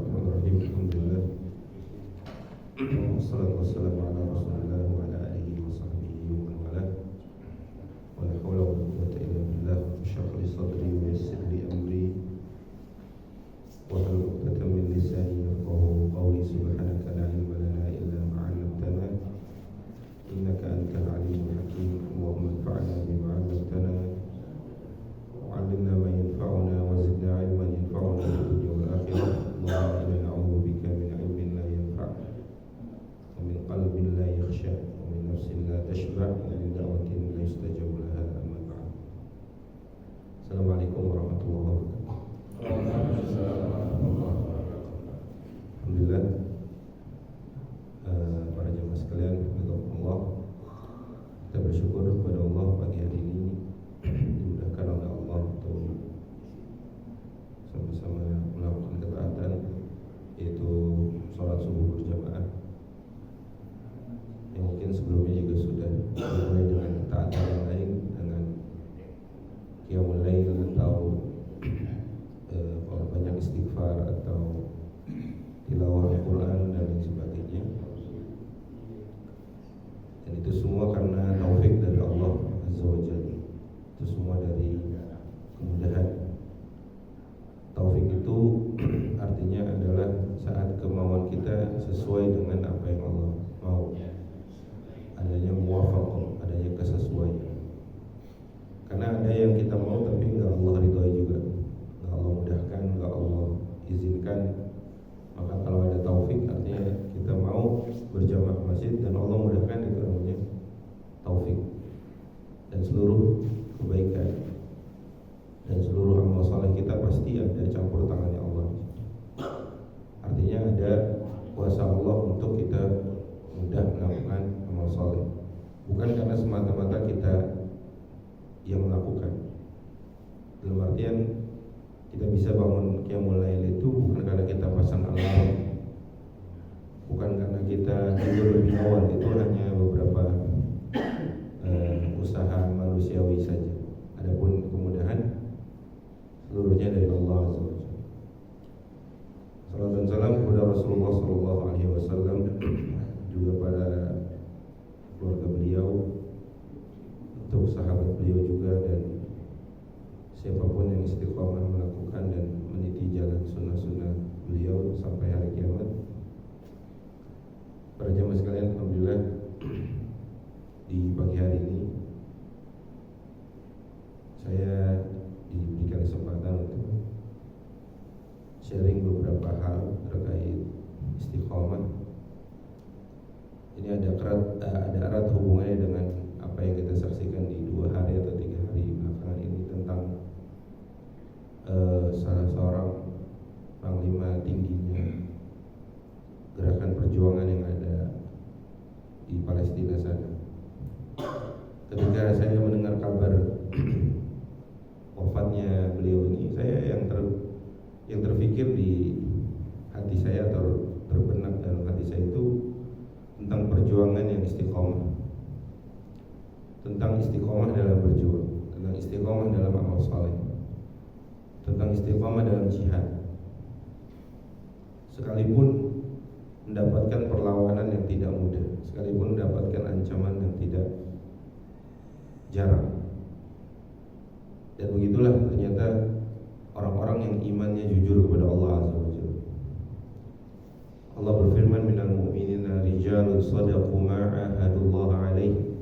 Bismillahirrahmanirrahim. Alhamdulillah. Wassalatu wassalamu ala Rasulillah wa ala alihi wa sahbihi wa man walah. Wa la haula wa la quwwata illa billah. Shrah li sadri wa yassir li amri wa hlul 'uqdatam min lisani yafqahu qawli. Subhanaka la ilma lana illa ma 'allamtana innaka antal alimul hakim. Allahumma anfa'na bima 'allamtana wa 'allimna ma yanfa'una wa zidna 'ilman yanfa'una fid dunya wal akhirah. Allahumma inna na'udzu bika min 'ilmin la yanfa' wa min qalbin la yakhsha wa min nafsin la tashba' wa min da'watin la yustajabu laha. Amma ba'd. Assalamualaikum warahmatullahi wabarakatuh. Alhamdulillah, para jemaah sekalian, Allah, kita bersyukur kepada Allah pagi hari ini dimudahkan oleh Allah untuk sama-sama melakukan ketaatan, yaitu sholat subuh berjamaah. Yang mungkin sebelumnya juga sudah dimulai dengan ketaatan yang lain, dengan qiyamul lail atau banyak istighfar atau tilawah Al-Quran dan lain sebagainya. Dan itu semua karena taufik dari Allah Azza wa Jalla. Itu semua dari kemudahan. Taufik itu artinya adalah saat kemauan kita sesuai dengan apa yang Allah mau. Adanya muwafaqah, adanya kesesuaian. Karena ada yang kita mau tapi enggak Allah ridhoi juga, enggak Allah mudahkan, enggak Allah izinkan. Maka kalau ada taufik artinya kita mau berjamaah ke masjid dan Allah mudahkan, itu namanya taufik. Dan seluruh kebaikan dan seluruh amal saleh kita pasti ada campur tangannya Allah. Artinya ada kuasa Allah untuk kita mudah melakukan amal saleh. Bukan karena semata-mata kita yang melakukan. Dalam artian kita bisa bangun qiyamul lail itu bukan karena kita pasang alarm, bukan karena kita tidur lebih awal. Itu hanya beberapa usaha manusiawi saja. Adapun kemudahan seluruhnya dari Allah Azza wa Jalla. Salam dan salam kepada Rasulullah sallallahu alaihi wasallam, juga pada keluarga beliau, untuk sahabat beliau juga, dan siapapun yang istiqomah melakukan dan meniti jalan sunnah-sunnah beliau sampai hari kiamat. Para jemaah sekalian, alhamdulillah di pagi hari ini saya diberikan kesempatan untuk sharing beberapa hal terkait istiqomah. Ini ada erat hubungannya dengan apa yang kita saksikan di 2 hari atau 3 hari belakangan ini tentang salah seorang panglima tingginya gerakan perjuangan yang ada di Palestina sana. Ketika saya mendengar kabar wafatnya beliau ini, saya yang terfikir di hati saya atau terbenak dalam hati saya itu tentang perjuangan yang istiqomah, tentang istiqomah dalam berjuang, tentang istiqomah dalam amal saleh, tentang istiqomah dalam jihad. Sekalipun mendapatkan perlawanan yang tidak mudah, sekalipun mendapatkan ancaman yang tidak jarang. Dan begitulah ternyata orang-orang yang imannya jujur kepada Allah Azza wa Jalla. Allah berfirman, minal mu'minina rijalun sadaqu ma'ahadullah alaihi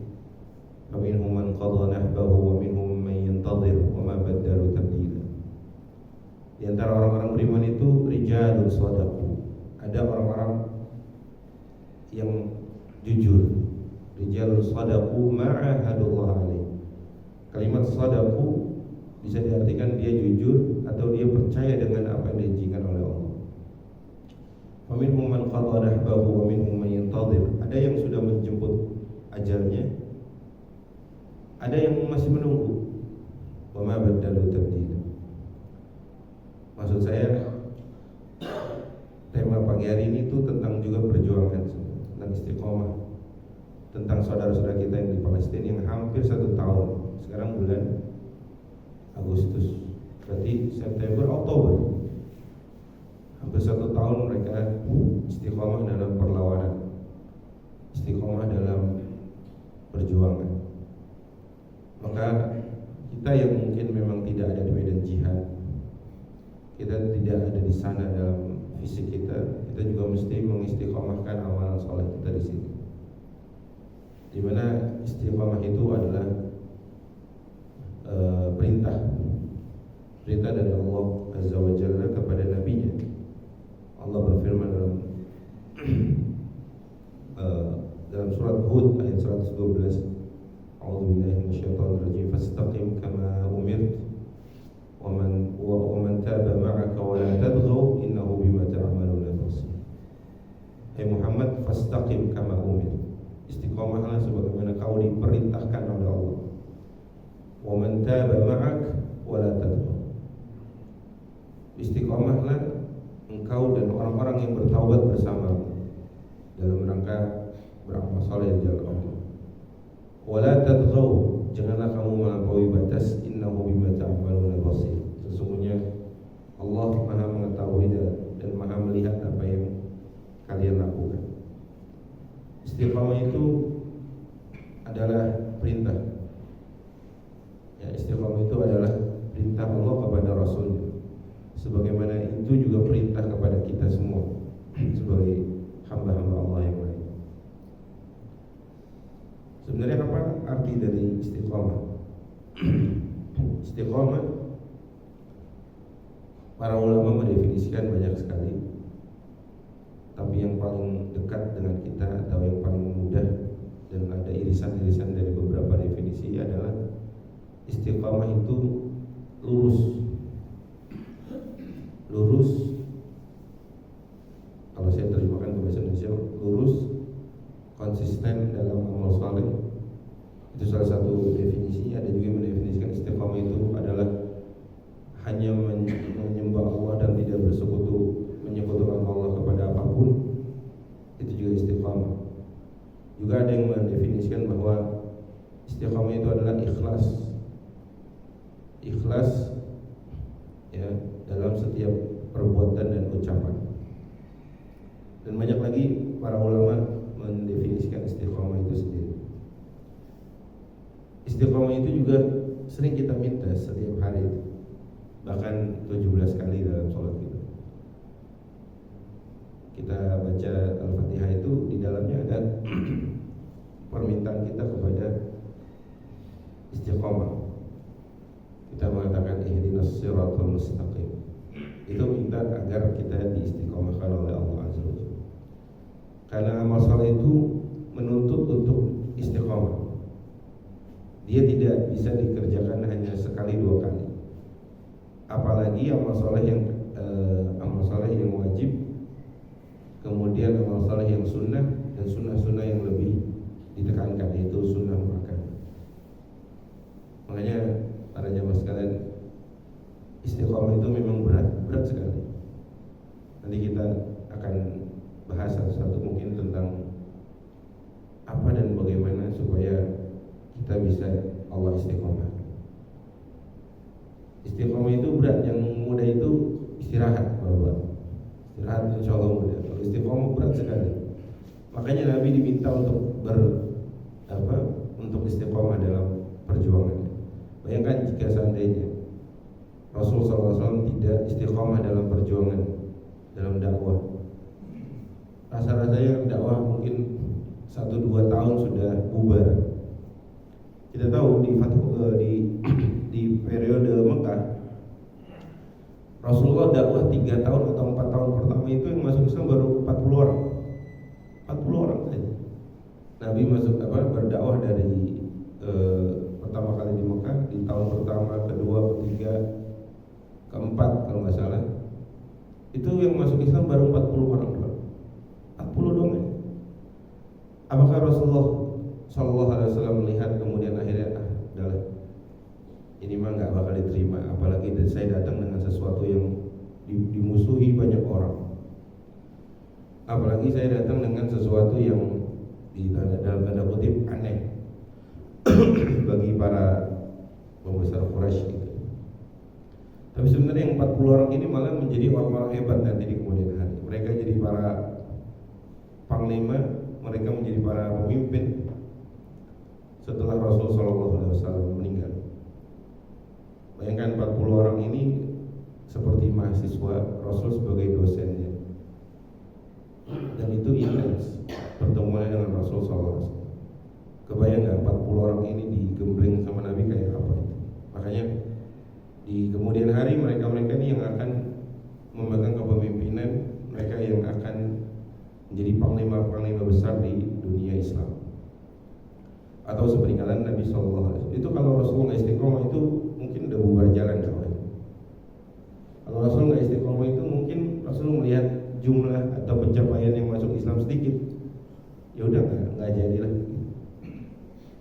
faminhum man qadha nahbahu wa minhum man yantadhir wa ma baddalu tabdila. Di antara orang-orang beriman itu rijalun sadaqu, ada orang-orang yang jujur. Rijalun sadaqu ma'ahadullah alaihi. Kalimat sadaqu bisa diartikan dia jujur atau dia percaya dengan apa yang dijanjikan oleh Allah. Faminhum man qadha nahbahu wa minhum man yantadhir. Ada yang sudah menjemput ajalnya, ada yang masih menunggu. Wa ma baddalu tabdila. Maksud saya, tema pagi hari ini itu tentang juga perjuangan, tentang istiqomah, tentang saudara-saudara kita yang di Palestina yang hampir 1 tahun. Sekarang bulan Agustus, berarti September, Oktober, hampir 1 tahun mereka istiqomah dalam perlawanan, istiqomah dalam perjuangan. Maka kita yang mungkin memang tidak ada di medan jihad, kita tidak ada di sana dalam fisik kita, kita juga mesti mengistiqomahkan amalan soleh kita di sini. Di mana istiqomah itu adalah perintah dari Allah Azza wa Jalla kepada Nabi-Nya. Allah berfirman dalam surat Hud ayat 112, A'udzubillahi minasyaitonir rajim, fastaqim kama umirt wa man taba ma'aka wa la tadghaw innahu bima ta'maluna basir. Hai Muhammad, fastaqim kama umirt, istiqomahlah sebagaimana kau diperintahkan oleh Allah. Wa man taba ma'ak wa la tadghaw, istiqomahlah engkau dan orang-orang yang bertaubat bersama dalam rangka beramal saleh di jalan Allah. Wala tadghaw, janganlah kamu melampaui batas, innahu bima ta'maluna basir, sesungguhnya Allah Maha mengetahui dan Maha melihat apa yang kalian lakukan. Istiqamah itu adalah perintah. Ya, istiqamah itu adalah perintah Allah kepada Rasulnya, sebagaimana itu juga perintah kepada kita semua sebagai hamba-hamba Allah yang lain. Sebenarnya apa arti dari istiqamah? Istiqamah, para ulama mendefinisikan banyak sekali, tapi yang paling dekat dengan kita atau yang paling mudah dan ada irisan-irisan dari beberapa definisi adalah istiqamah itu lurus. Kalau saya terjemahkan ke bahasa Indonesia, lurus, konsisten dalam amal saleh. Itu salah satu definisi. Ada juga yang mendefinisikan istiqamah itu adalah hanya menyembah Allah dan tidak menyekutukan Allah kepada apapun. Itu juga istiqamah. Juga ada yang mendefinisikan bahwa istiqamah itu adalah ikhlas ya dalam setiap perbuatan dan ucapan. Dan banyak lagi para ulama mendefinisikan istiqamah itu sendiri. Istiqamah itu juga sering kita minta setiap hari, bahkan 17 kali dalam sholat kita. Kita baca Al-Fatihah itu di dalamnya ada permintaan kita kepada istiqamah. Kita mengatakan ihdinas siratal mustaqim. Itu minta agar kita diistiqomahkan oleh Allah Azza wa Jalla. Karena amal saleh itu menuntut untuk istiqomah. Dia tidak bisa dikerjakan hanya sekali dua kali. Apalagi amal saleh yang wajib, kemudian amal saleh yang sunnah dan sunnah-sunnah yang lebih ditekankan, yaitu sunnah makan. Makanya para jamaah sekalian, istiqomah itu memang berat sekali. Nanti kita akan bahas satu-satu mungkin tentang apa dan bagaimana supaya kita bisa Allah istiqomah. Istiqomah itu berat, yang mudah itu istirahat, Bapak. Istirahat insya Allah mudah. Kalau istiqomah berat sekali. Makanya Nabi diminta untuk untuk istiqomah dalam perjuangannya. Bayangkan jika seandainya Rasulullah SAW tidak istiqomah dalam perjuangan, dalam dakwah. Rasa-rasanya dakwah mungkin 1-2 tahun sudah bubar. Kita tahu di periode Mekah, Rasulullah dakwah 3 tahun atau 4 tahun pertama itu yang masuk Islam baru 40 orang. 40 orang saja. Nabi berdakwah dari pertama kali di Mekah, di tahun pertama, kedua, ketiga, keempat kalau nggak salah. Itu yang masuk Islam baru 40 orang doang. 40 doang ya. Apakah Rasulullah Shallallahu Alaihi Wasallam melihat kemudian akhirnya adalah ini mah nggak bakal diterima, apalagi saya datang dengan sesuatu yang dimusuhi banyak orang, apalagi saya datang dengan sesuatu yang dalam tanda kutip aneh bagi para pembesar Quraisy gitu. Tapi sebenarnya yang 40 orang ini malah menjadi orang-orang hebat nanti di kemudian hari. Mereka jadi para panglima, mereka menjadi para pemimpin setelah Rasulullah SAW meninggal. Bayangkan 40 orang ini seperti mahasiswa, Rasul sebagai dosennya. Dan itu intens pertemuannya dengan Rasul SAW. Kebayang gak 40 orang ini digembleng sama Nabi kayak apa itu? Makanya di kemudian hari mereka-mereka ini yang akan memegang kepemimpinan, mereka yang akan menjadi panglima-panglima besar di dunia Islam. Atau sepeninggalan Nabi SAW. Itu kalau Rasul nggak istiqomah itu mungkin udah bubar jalan kawan. Kalau Rasul nggak istiqomah itu mungkin Rasul melihat jumlah atau pencapaian yang masuk Islam sedikit, ya udah nggak jadilah.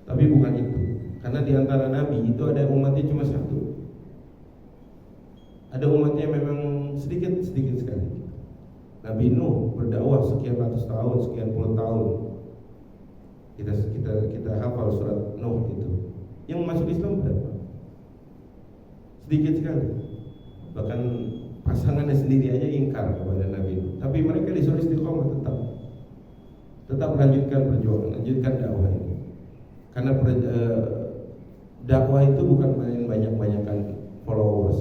Tapi bukan itu, karena di antara Nabi itu ada umatnya cuma satu. Ada umatnya memang sedikit sekali. Nabi Nuh berdakwah sekian ratus tahun, sekian puluh tahun. Kita hafal surat Nuh itu. Yang masuk Islam berapa? Sedikit sekali. Bahkan pasangannya sendiri aja ingkar kepada Nabi Nuh. Tapi mereka disuruh istiqomah tetap lanjutkan perjuangan, lanjutkan dakwah ini. Karena dakwah itu bukan main banyak-banyakan followers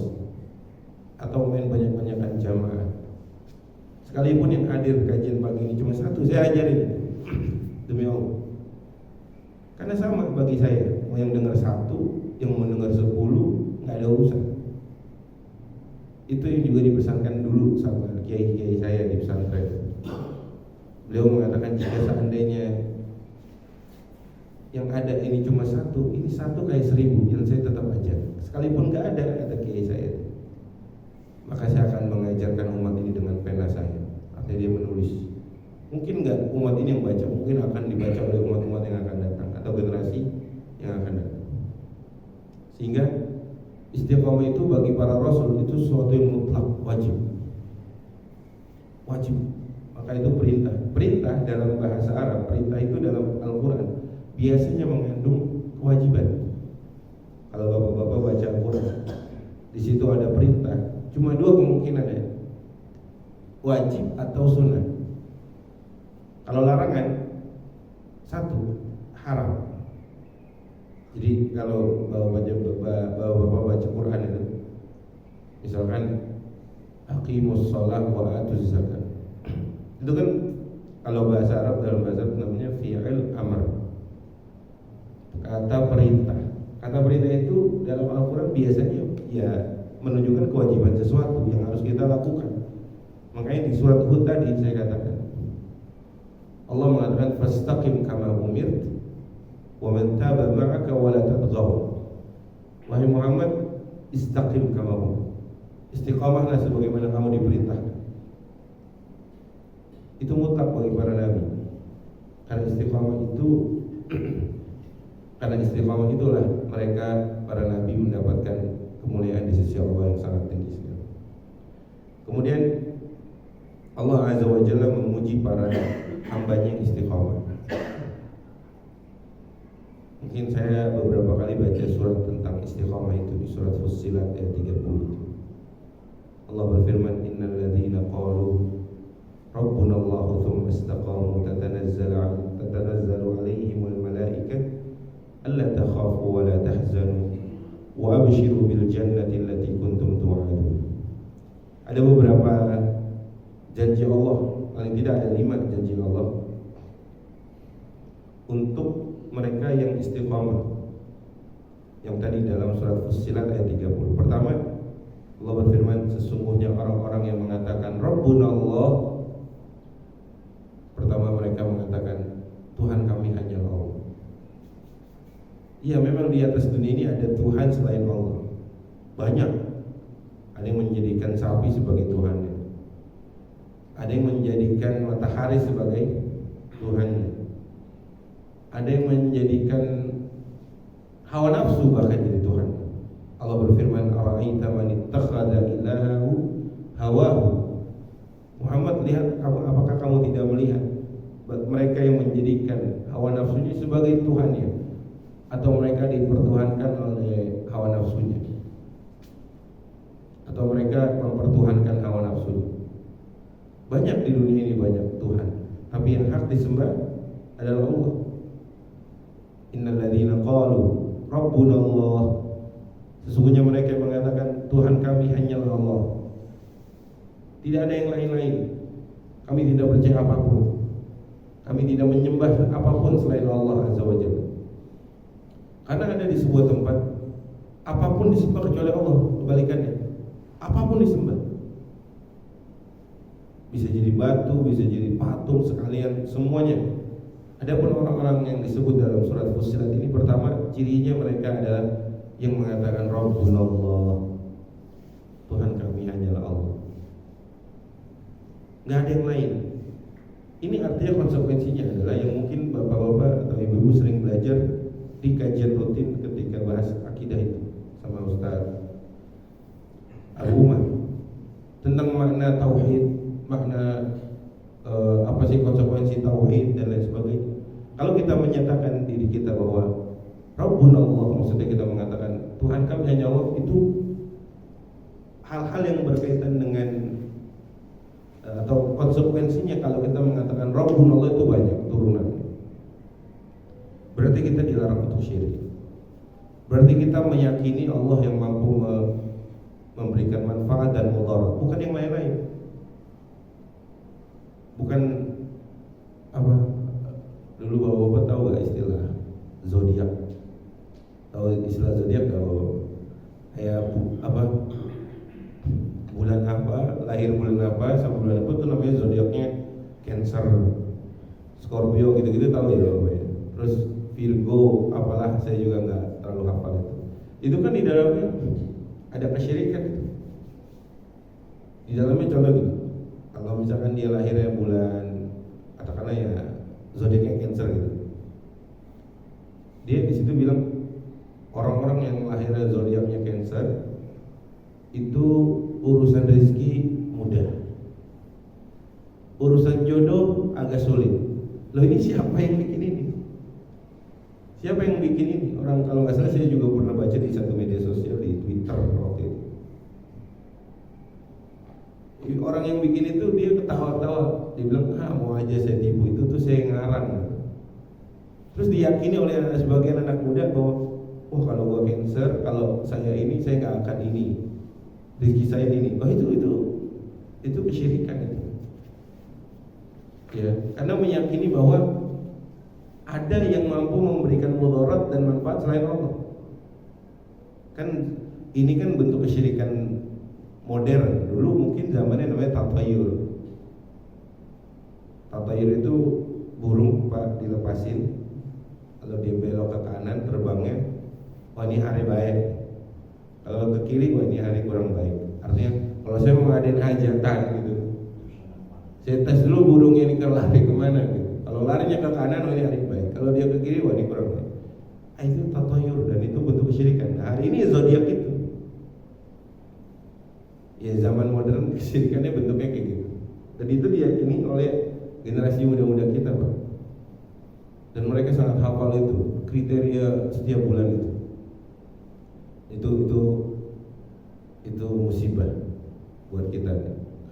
atau main banyak-banyakan jamaah. Sekalipun yang hadir kajian pagi ini cuma satu, saya ajarin demi Allah. Karena sama bagi saya, mau yang dengar satu, yang mau dengar 10, nggak ada urusan. Itu yang juga dipesankan dulu sama kiai-kiai saya di pesantren. Beliau mengatakan jika seandainya yang ada ini cuma satu, ini satu kayak 1000, yang saya tetap ajar. Sekalipun nggak ada, kata kiai saya, maka saya akan mengajarkan umat ini dengan pena saya. Artinya dia menulis. Mungkin nggak umat ini yang baca, mungkin akan dibaca oleh umat-umat yang akan datang atau generasi yang akan datang. Sehingga istiqomah itu bagi para rasul itu sesuatu yang mutlak, wajib. Maka itu perintah. Perintah dalam bahasa Arab, perintah itu dalam Al-Quran biasanya mengandung kewajiban. Kalau bapak-bapak baca Al-Quran, di situ ada perintah. Cuma dua kemungkinan ya, wajib atau sunnah. Kalau larangan, satu, haram. Jadi kalau bapak baca Quran itu, misalkan aqimus shalah wa atuz zakat, itu kan kalau bahasa Arab, dalam bahasa Arab namanya fi'il amr, kata perintah. Kata perintah itu dalam Al-Quran biasanya ya menunjukkan kewajiban sesuatu yang harus kita lakukan. Makanya di surat Hud tadi saya katakan, Allah mengatakan fastaqim kama umirt wa man taba ma'aka wa la tadghaw. Wahai Muhammad, istaqim kama umirt. Istiqamahlah sebagaimana kamu diperintahkan. Itu mutlak bagi para nabi. Karena istiqamah itulah mereka para nabi mendapatkan kemuliaan di sisi Allah yang sangat tinggi sekali. Kemudian Allah Azza wa Jalla memuji para hambanya yang istiqamah. Mungkin saya beberapa kali baca surat tentang istiqamah itu di surat Fussilat ayat 30. Allah berfirman, innal ladzina qalu rabbuna Allah tsumma istaqamu tatanazzalu alaihimul malaikah alla takhafu wa la tahzanu wa abshiru bil jannati allati kuntum tu'adun. Ada beberapa janji Allah, paling tidak ada 5 janji Allah untuk mereka yang istiqamah. Yang tadi dalam surat Fussilat ayat 30. Pertama, Allah berfirman, sesungguhnya orang-orang yang mengatakan Rabbuna Allah, pertama mereka mengatakan Tuhan kami hanyalah Allah. Iya, memang di atas dunia ini ada Tuhan selain Allah. Banyak. Ada yang menjadikan sapi sebagai Tuhannya, ada yang menjadikan matahari sebagai Tuhannya, ada yang menjadikan hawa nafsu bahkan jadi Tuhan. Allah berfirman, ara'aita man ittakhadha ilahahu hawahu. Muhammad, lihat, apakah kamu tidak melihat mereka yang menjadikan hawa nafsunya sebagai Tuhannya, atau mereka dipertuhankan oleh hawa nafsunya. Banyak di dunia ini banyak Tuhan, tapi yang hak disembah adalah Allah. Innal ladzina qalu rabbuna Allah, sesungguhnya mereka yang mengatakan Tuhan kami hanyalah Allah, tidak ada yang lain-lain. Kami tidak percaya apapun, kami tidak menyembah apapun selain Allah Azza wa Jalla. Karena ada di sebuah tempat apapun disembah kecuali Allah, kebalikannya. Apapun disembah, bisa jadi batu, bisa jadi patung sekalian, semuanya. Adapun orang-orang yang disebut dalam surat Fussilat ini, pertama cirinya mereka adalah yang mengatakan Rabbunallah, Tuhan kami hanyalah Allah, nggak ada yang lain. Ini artinya konsekuensinya adalah yang mungkin bapak-bapak atau ibu-ibu sering belajar di kajian rutin ketika bahas akidah itu sama Ustaz Abu Umar tentang makna tauhid, makna apa sih konsekuensi tauhid dan lain sebagainya. Kalau kita menyatakan diri kita bahwa Rabbunallah, maksudnya kita mengatakan Tuhan kami hanya Allah, itu hal-hal yang berkaitan dengan atau konsekuensinya kalau kita mengatakan Rabbunallah itu banyak turunannya. Berarti kita dilarang untuk syirik. Berarti kita meyakini Allah yang mampu memberikan manfaat dan mudarat, bukan yang lain-lain. Bukan apa, dulu bapak-bapak tahu gak istilah zodiak? Tahu istilah zodiak? Kalau kayak apa, bulan apa, lahir bulan apa, sama bulan apa itu namanya zodiaknya Cancer, Scorpio, gitu-gitu tahu ya bapak ya. Terus Virgo, apalah saya juga nggak terlalu hafal itu. Itu kan di dalamnya ada kesyirikan itu. Di dalamnya contoh gitu. Kalau misalkan dia lahirnya bulan, katakanlah ya zodiaknya Cancer gitu, dia di situ bilang orang-orang yang lahirnya zodiaknya Cancer itu urusan rezeki mudah, urusan jodoh agak sulit. Loh, ini siapa yang bikin ini? Siapa yang bikin ini? Orang, kalau nggak salah saya juga pernah baca di satu media sosial, di Twitter waktu itu. Orang yang bikin itu dia ketawa-tawa, dia bilang mau aja saya tipu, itu tuh saya ngarang. Terus diyakini oleh sebagian anak muda bahwa kalau gua Cancer, kalau saya ini saya nggak akan ini, rezeki saya ini. Itu kesyirikan itu. Ya, karena meyakini bahwa ada yang mampu memberikan mudarat dan manfaat selain Allah. Kan ini kan bentuk kesyirikan modern. Dulu mungkin zamannya namanya tatayur. Tatayur itu burung Pak dilepasin, kalau dia belok ke kanan terbangnya, wah ini hari baik. Kalau ke kiri, wah ini hari kurang baik. Artinya kalau saya mau ngadain hajatan gitu, saya tes dulu burungnya ini kan lari kemana gitu. Kalau larinya ke kanan, wah ini hari baik. Kalau dia ke kiri, wah ini kurang baik. Itu tatayur dan itu bentuk kesyirikan. Nah, hari ini zodiak itu, ya zaman modern kesyirikannya bentuknya kayak gitu. Dan itu diyakini oleh generasi muda-muda kita, Pak. Dan mereka sangat hafal itu kriteria setiap bulan itu. Itu musibah buat kita.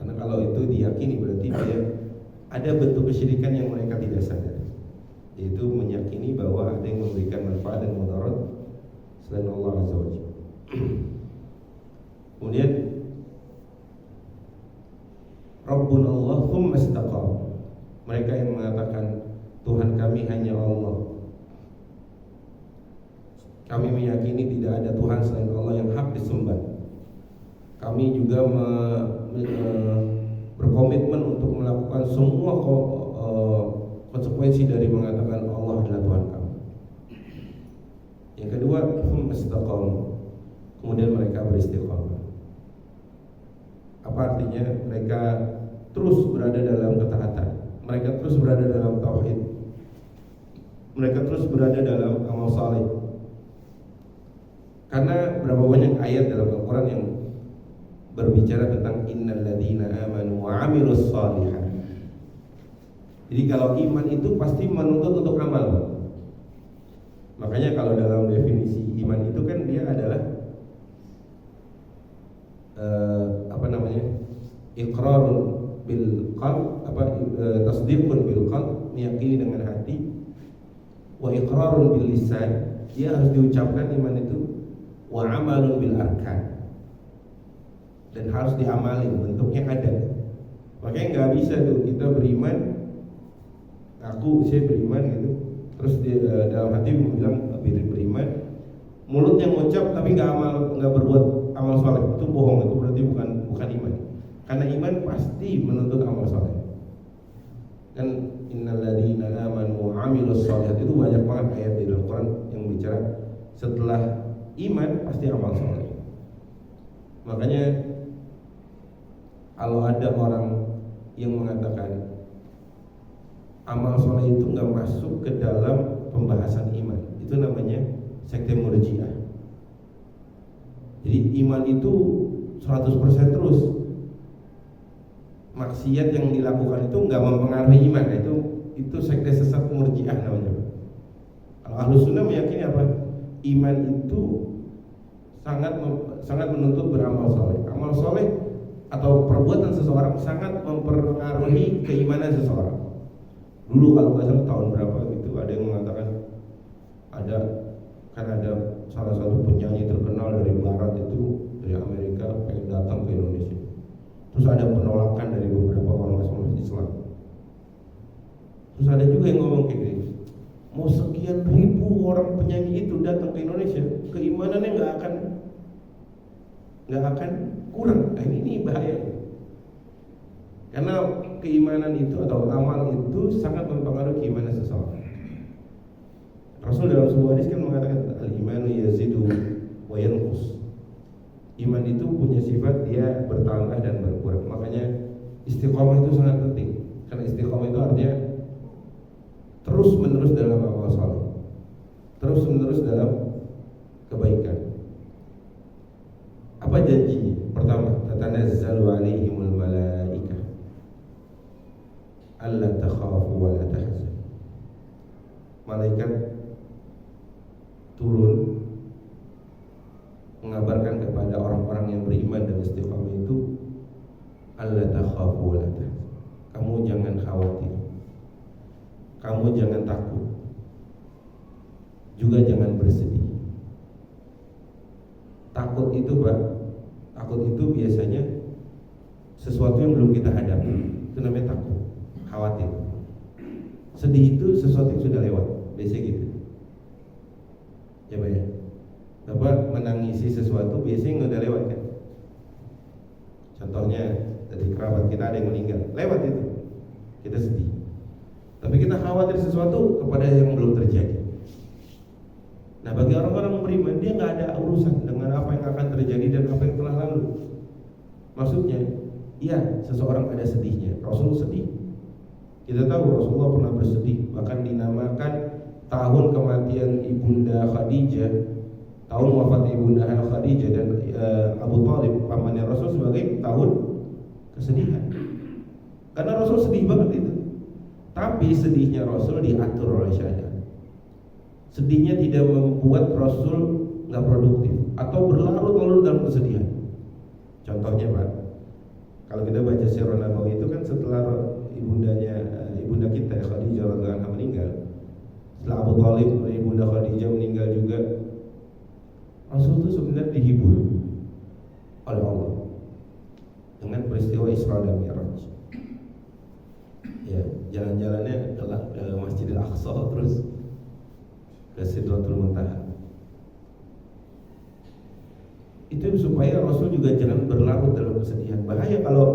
Karena kalau itu diyakini berarti dia ada bentuk kesyirikan yang mereka tidak sadar, yaitu meyakini bahwa ada yang memberikan manfaat dan mudarat selain Allah Azza wa Jalla. Kemudian Rabbuna Allah tsumma istaqam, mereka yang mengatakan Tuhan kami hanya Allah, kami meyakini tidak ada Tuhan selain Allah yang hak disembah. Kami juga berkomitmen untuk melakukan semua konsekuensi dari mengatakan Allah adalah Tuhan kami. Yang kedua, istaqam, kemudian mereka beristiqamah. Apa artinya? Mereka terus berada dalam ketaatan, mereka terus berada dalam tauhid, mereka terus berada dalam amal saleh. Karena berapa banyak ayat dalam Al-Quran yang berbicara tentang innal ladzina amanu wa 'amilus shalihat. Jadi kalau iman itu pasti menuntut untuk amal. Makanya kalau dalam definisi iman itu kan dia adalah iqrarun bil qalb, tasdiqun bil qalb, meyakini dengan hati, wa iqrarun bil lisan, dia harus diucapkan iman itu, wa amalun bil arkan, dan harus diamali, bentuknya ada. Makanya nggak bisa tuh kita beriman, saya beriman gitu, terus dalam hati bilang beriman, mulutnya ngucap tapi nggak berbuat amal soleh, itu bohong, itu berarti bukan iman. Karena iman pasti menuntut amal soleh. Kan innalladzina amanu wa amilus sholihat, itu banyak banget ayat di Al-Quran yang bicara setelah iman pasti amal soleh. Makanya kalau ada orang yang mengatakan amal soleh itu nggak masuk ke dalam pembahasan iman, itu namanya sekte Murji'ah. Jadi iman itu 100% terus, maksiat yang dilakukan itu nggak mempengaruhi iman. Itu sekte sesat Murji'ah namanya. Kalau Ahlus Sunnah meyakini apa? Iman itu sangat menuntut beramal soleh. Amal soleh atau perbuatan seseorang sangat mempengaruhi keimanan seseorang. Dulu kalau nggak salah tahun berapa gitu, ada yang mengatakan ada salah satu penyanyi terkenal dari Barat itu, dari Amerika, pengen datang ke Indonesia. Terus ada penolakan dari beberapa ormas Islam. Terus ada juga yang ngomong kayak gini, mau sekian ribu orang penyanyi itu datang ke Indonesia, keimanannya nggak akan kurang. Nah, ini bahaya. Karena keimanan itu atau amal itu sangat mempengaruhi keimanan seseorang. Rasul dalam sebuah hadis kan mengatakan al-imanu yazidu wa yanqus. Iman itu punya sifat dia bertambah dan berkurang. Makanya istiqomah itu sangat penting. Karena istiqomah itu artinya terus menerus dalam amal saleh, terus menerus dalam kebaikan. Apa janjinya? Pertama, tatanazzalu alaihimul malaikah alla takhafu wa la tahzan. Malaikat turun mengabarkan kepada orang-orang yang beriman dan istiqamah itu, alla takhafu wa la tahzan. Kamu jangan khawatir, kamu jangan takut, juga jangan bersedih. Takut itu biasanya sesuatu yang belum kita hadapi, itu namanya takut, khawatir. Sedih itu sesuatu yang sudah lewat, biasanya gitu. Ya Pak ya, Bapak menangisi sesuatu biasanya udah lewat kan. Contohnya dari kerabat kita ada yang meninggal, lewat itu, kita sedih. Tapi kita khawatir sesuatu kepada yang belum terjadi. Nah, bagi orang-orang beriman, dia nggak ada urusan dengan apa yang akan terjadi dan apa yang telah lalu. Maksudnya, iya, seseorang ada sedihnya. Rasul sedih. Kita tahu Rasulullah pernah bersedih, bahkan dinamakan tahun kematian Ibunda Khadijah, tahun wafat Ibunda Khadijah dan Abu Thalib, pamannya Rasul, sebagai tahun kesedihan. Karena Rasul sedih banget itu. Tapi sedihnya Rasul diatur oleh syariat. Sedihnya tidak membuat Rasul nggak produktif atau berlarut-larut dalam kesedihan. Contohnya Pak, kalau kita baca Sirah Nabawi itu kan setelah ibunda kita Khadijah radhiyallahu anha meninggal, setelah Abu Thalib dan Ibunda Khadijah meninggal juga, Rasul itu sebenarnya dihibur oleh Allah dengan peristiwa Isra dan Mi'raj. Ya, jalan-jalannya ke Masjidil Aqsa terus ke Sidratul Muntaha. Itu supaya Rasul juga jangan berlarut dalam kesedihan. Bahaya kalau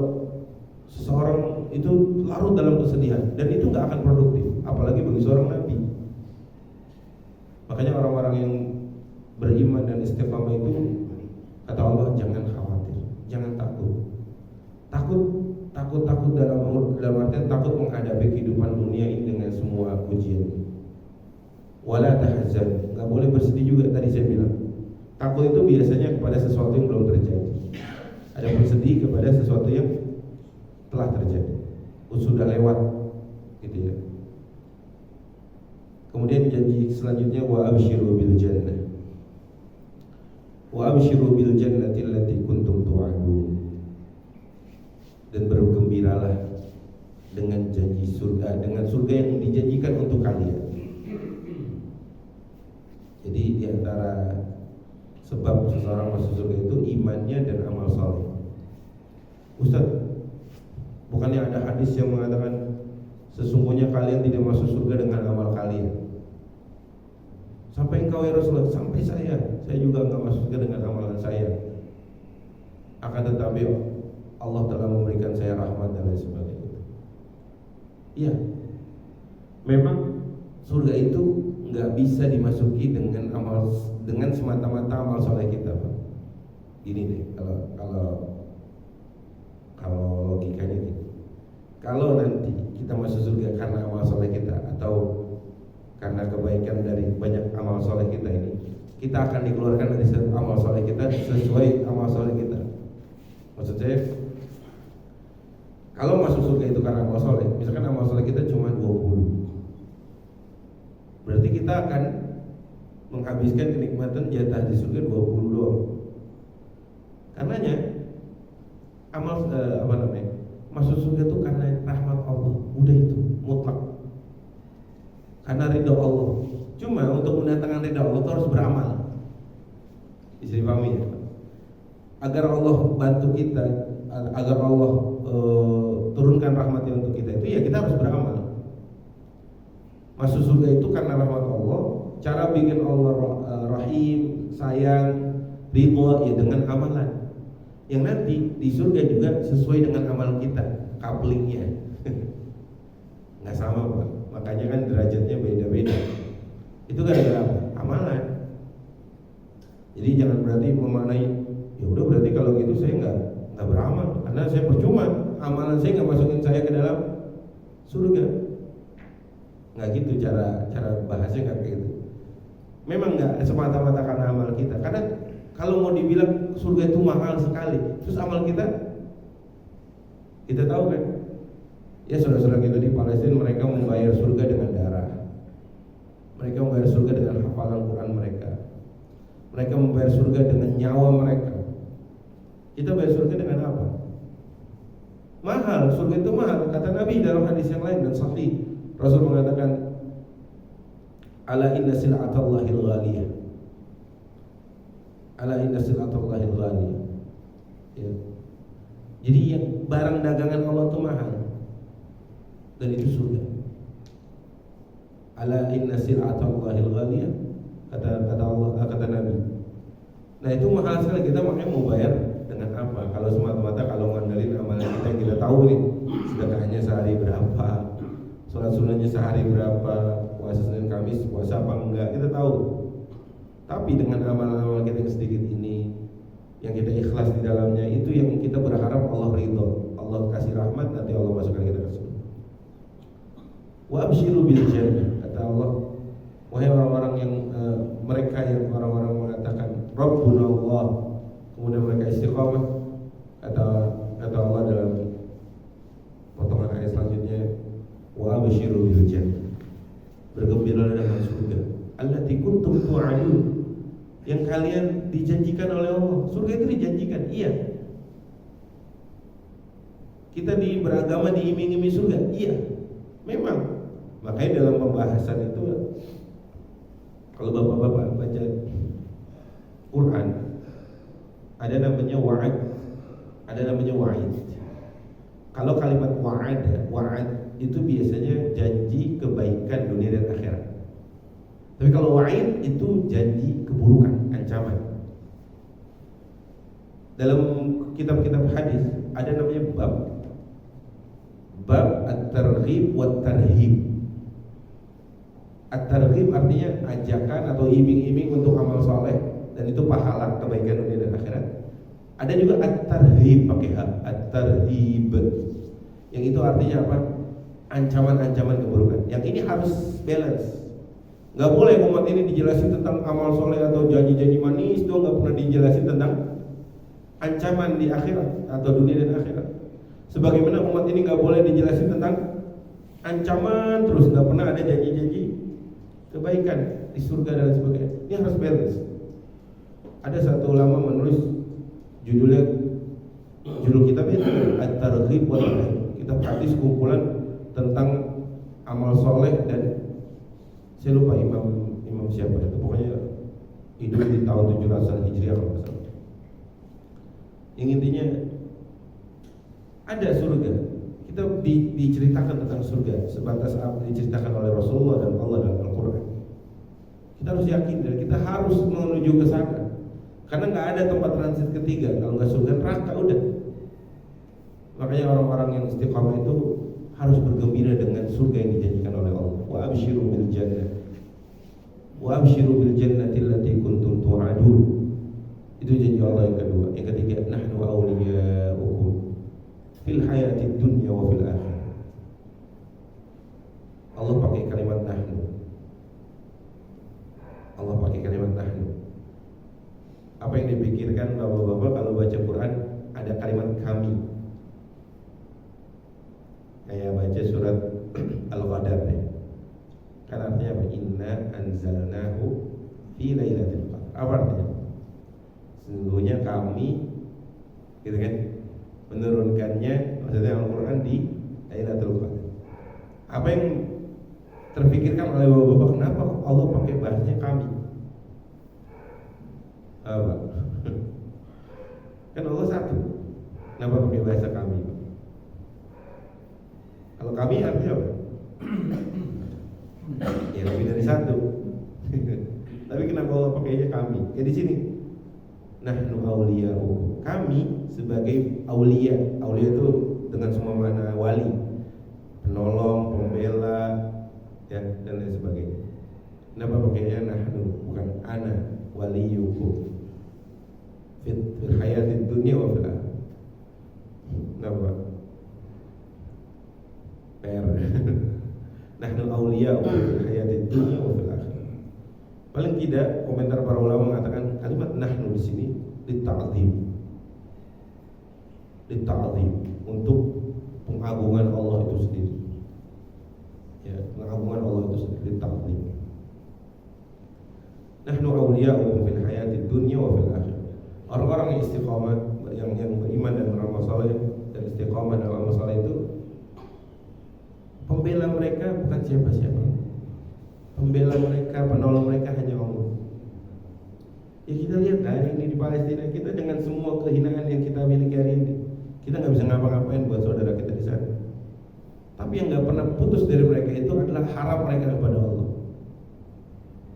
seseorang itu larut dalam kesedihan, dan itu nggak akan produktif, apalagi bagi seorang nabi. Makanya orang-orang yang beriman dan istiqamah itu, kata Allah, jangan khawatir, jangan takut dalam artian takut menghadapi kehidupan dunia ini dengan semua ujian. Wala tahzan, nggak boleh bersedih juga. Tadi saya bilang, takut itu biasanya kepada sesuatu yang belum terjadi. Ada bersedih kepada sesuatu yang telah terjadi, sudah lewat, gitu ya. Kemudian janji selanjutnya, wa abshiru bil jannah, wa abshiru bil jannati allati kuntum tu'adun. dan bergembiralah dengan janji surga, dengan surga yang dijanjikan untuk kalian. Jadi di antara sebab seseorang masuk surga itu imannya dan amal saleh. Ustaz, bukannya ada hadis yang mengatakan sesungguhnya kalian tidak masuk surga dengan amal kalian? Sampai engkau ya Rasulullah, sampai saya juga enggak masuk surga dengan amalan saya. Akan tetapi Allah telah memberikan saya rahmat dan lain sebagainya. Iya, memang surga itu nggak bisa dimasuki dengan semata-mata amal soleh kita, Pak. Gini deh, kalau logikanya gitu. Kalau nanti kita masuk surga karena amal soleh kita atau karena kebaikan dari banyak amal soleh kita ini, kita akan dikeluarkan dari amal soleh kita sesuai amal soleh kita. Maksud saya, kalau masuk surga itu karena amal soleh, misalkan amal soleh kita cuma 20, berarti kita akan menghabiskan kenikmatan jatah di surga 20 doang. Karenanya amal masuk surga itu karena rahmat Allah, udah itu mutlak. Karena ridha Allah. Cuma untuk mendatangkan ridha Allah itu harus beramal. Bisa dipahami ya? Agar Allah bantu kita, agar Allah turunkan rahmatnya untuk kita itu, ya kita harus beramal. Masuk surga itu karena rahmat Allah. Cara bikin Allah rahim, sayang, ridha ya dengan amalan. Yang nanti di surga juga sesuai dengan amal kita, couplingnya. Nggak sama, Pak. Makanya kan derajatnya beda-beda. Itu gara-gara apa? Amalan. Jadi jangan berarti memaknai, ya udah berarti kalau gitu saya nggak beramal, karena saya percuma, amalan saya nggak masukin saya ke dalam surga. Nggak gitu cara bahasnya, nggak kayak gitu. Memang nggak semata-mata karena amal kita. Karena kalau mau dibilang surga itu mahal sekali, terus amal kita tahu kan? Ya saudara-saudara kita di Palestina, mereka membayar surga dengan darah. Mereka membayar surga dengan hafalan Quran mereka. Mereka membayar surga dengan nyawa mereka. Kita bayar surga dengan apa? Mahal, surga itu mahal. Kata Nabi dalam hadis yang lain dan sahih, Rasul mengatakan, ala inna sil'atallahil ghaliyah. Ala inna sil'atallahil ghaliyah. Ya. Jadi yang barang dagangan Allah itu mahal, dan itu surga. Ala inna sil'atallahil ghaliyah, kata Allah, kata Nabi. Nah itu mahal sekali. Kita makanya mau bayar dengan apa? Kalau semata-mata kalau ngandelin amalan kita tahu nih sedekahnya sehari berapa, sholat sunnahnya sehari berapa, puasa Senin Kamis puasa apa enggak, kita tahu. Tapi dengan amalan-amalan kita yang sedikit ini, yang kita ikhlas di dalamnya, itu yang kita berharap Allah ridho, Allah kasih rahmat, nanti Allah masukkan kita ke surga. Wa abshiru bil jannah, kata Allah, wahai orang-orang yang mereka yang orang-orang mengatakan Rabbuna Allah, kemudian mereka istiqamah, kata Allah dalam potongan ayat selanjutnya, wa abshiru bil jannah, bergembiralah dengan surga allati kuntum tu'adun, yang kalian dijanjikan oleh Allah. Surga itu dijanjikan, iya. Kita beragama diiming-imingi surga, iya. Memang. Makanya dalam pembahasan itu, kalau bapak-bapak baca Quran, ada namanya wa'ad, ada namanya wa'id. Kalau kalimat wa'ad itu biasanya janji kebaikan dunia dan akhirat. Tapi kalau wa'id itu janji keburukan, ancaman. Dalam kitab-kitab hadis ada namanya bab at-targhib wa tarhib. At-targhib artinya ajakan atau iming-iming untuk amal soleh, dan itu pahala kebaikan dunia dan akhirat. Ada juga at-tarhib pakai hak, at-tarhib, yang itu artinya apa? Ancaman-ancaman keburukan. Yang ini harus balance. Gak boleh umat ini dijelasin tentang amal soleh atau janji-janji manis, dong gak pernah dijelasin tentang ancaman di akhirat atau dunia dan akhirat. Sebagaimana umat ini gak boleh dijelasin tentang ancaman terus, gak pernah ada janji-janji kebaikan di surga dan sebagainya. Ini harus balance. Ada satu ulama menulis judulnya Judul kitabnya At-Targhib wa Tarhib. Kitab hadis kumpulan tentang amal soleh dan saya lupa imam siapa itu, pokoknya hidup di tahun 700 Hijriah kalau nggak salah. Yang intinya ada surga. Kita diceritakan tentang surga sebatas apa diceritakan oleh Rasulullah dan Allah dalam Al-Quran. Kita harus yakin dan kita harus menuju ke sana. Karena nggak ada tempat transit ketiga. Kalau nggak surga neraka udah. Makanya orang-orang yang istiqamah itu harus bergembira dengan surga yang dijanjikan oleh Allah. Wa abshiru bil jannah. Wa abshiru bil jannati allati kuntum tu'adun. Itu janji Allah yang kedua. Yang ketiga, nahnu awliya'ukum fil hayatid dunya wa fil akhirah. Allah pakai kalimat nahnu. Allah pakai kalimat nahnu. Apa yang dipikirkan bapak-bapak kalau baca Quran ada kalimat kami? Kayak baca surat Al-Qadar deh. Kan artinya apa? Inna anzalnahu fi lailatul qadar. Apa artinya? Sesungguhnya kami, gitu kan, menurunkannya, maksudnya Al-Quran di Lailatul Qadar. Apa yang terpikirkan oleh bapak-bapak, kenapa Allah pakai bahasanya kami? Apa? Kan Allah satu, kenapa pakai bahasa kami? Kalau kami artinya apa? Ya lebih dari satu. Tapi kenapa Allah pakainya kami? Ya di sini. Nahnu awliya'ukum. Kami sebagai aulia. Aulia itu dengan semua makna wali, penolong, pembela, ya, dan lain sebagainya. Kenapa pakainya nahnu bukan ana waliyukum fil hayatid dunya wa fil akhirah? Kenapa? PR. Nahnu awliya'ukum fil hayatid dunya wa fil akhirah. Paling tidak komentar para ulama mengatakan kalimat nahnu di sini dita'zim untuk pengagungan Allah itu sendiri. Ya, pengagungan Allah itu sendiri dita'zim. Nahnu awliya'ukum fil hayatid dunya wa fil akhirah. Orang-orang yang istiqamah, yang beriman dan beramal saleh dan istiqamah dalam amal saleh itu, pembela mereka bukan siapa-siapa. Pembela mereka, penolong mereka hanya Allah. Ya kita lihat hari ini di Palestina, kita dengan semua kehinaan yang kita miliki hari ini, kita nggak bisa ngapa-ngapain buat saudara kita di sana. Tapi yang nggak pernah putus dari mereka itu adalah harap mereka kepada Allah.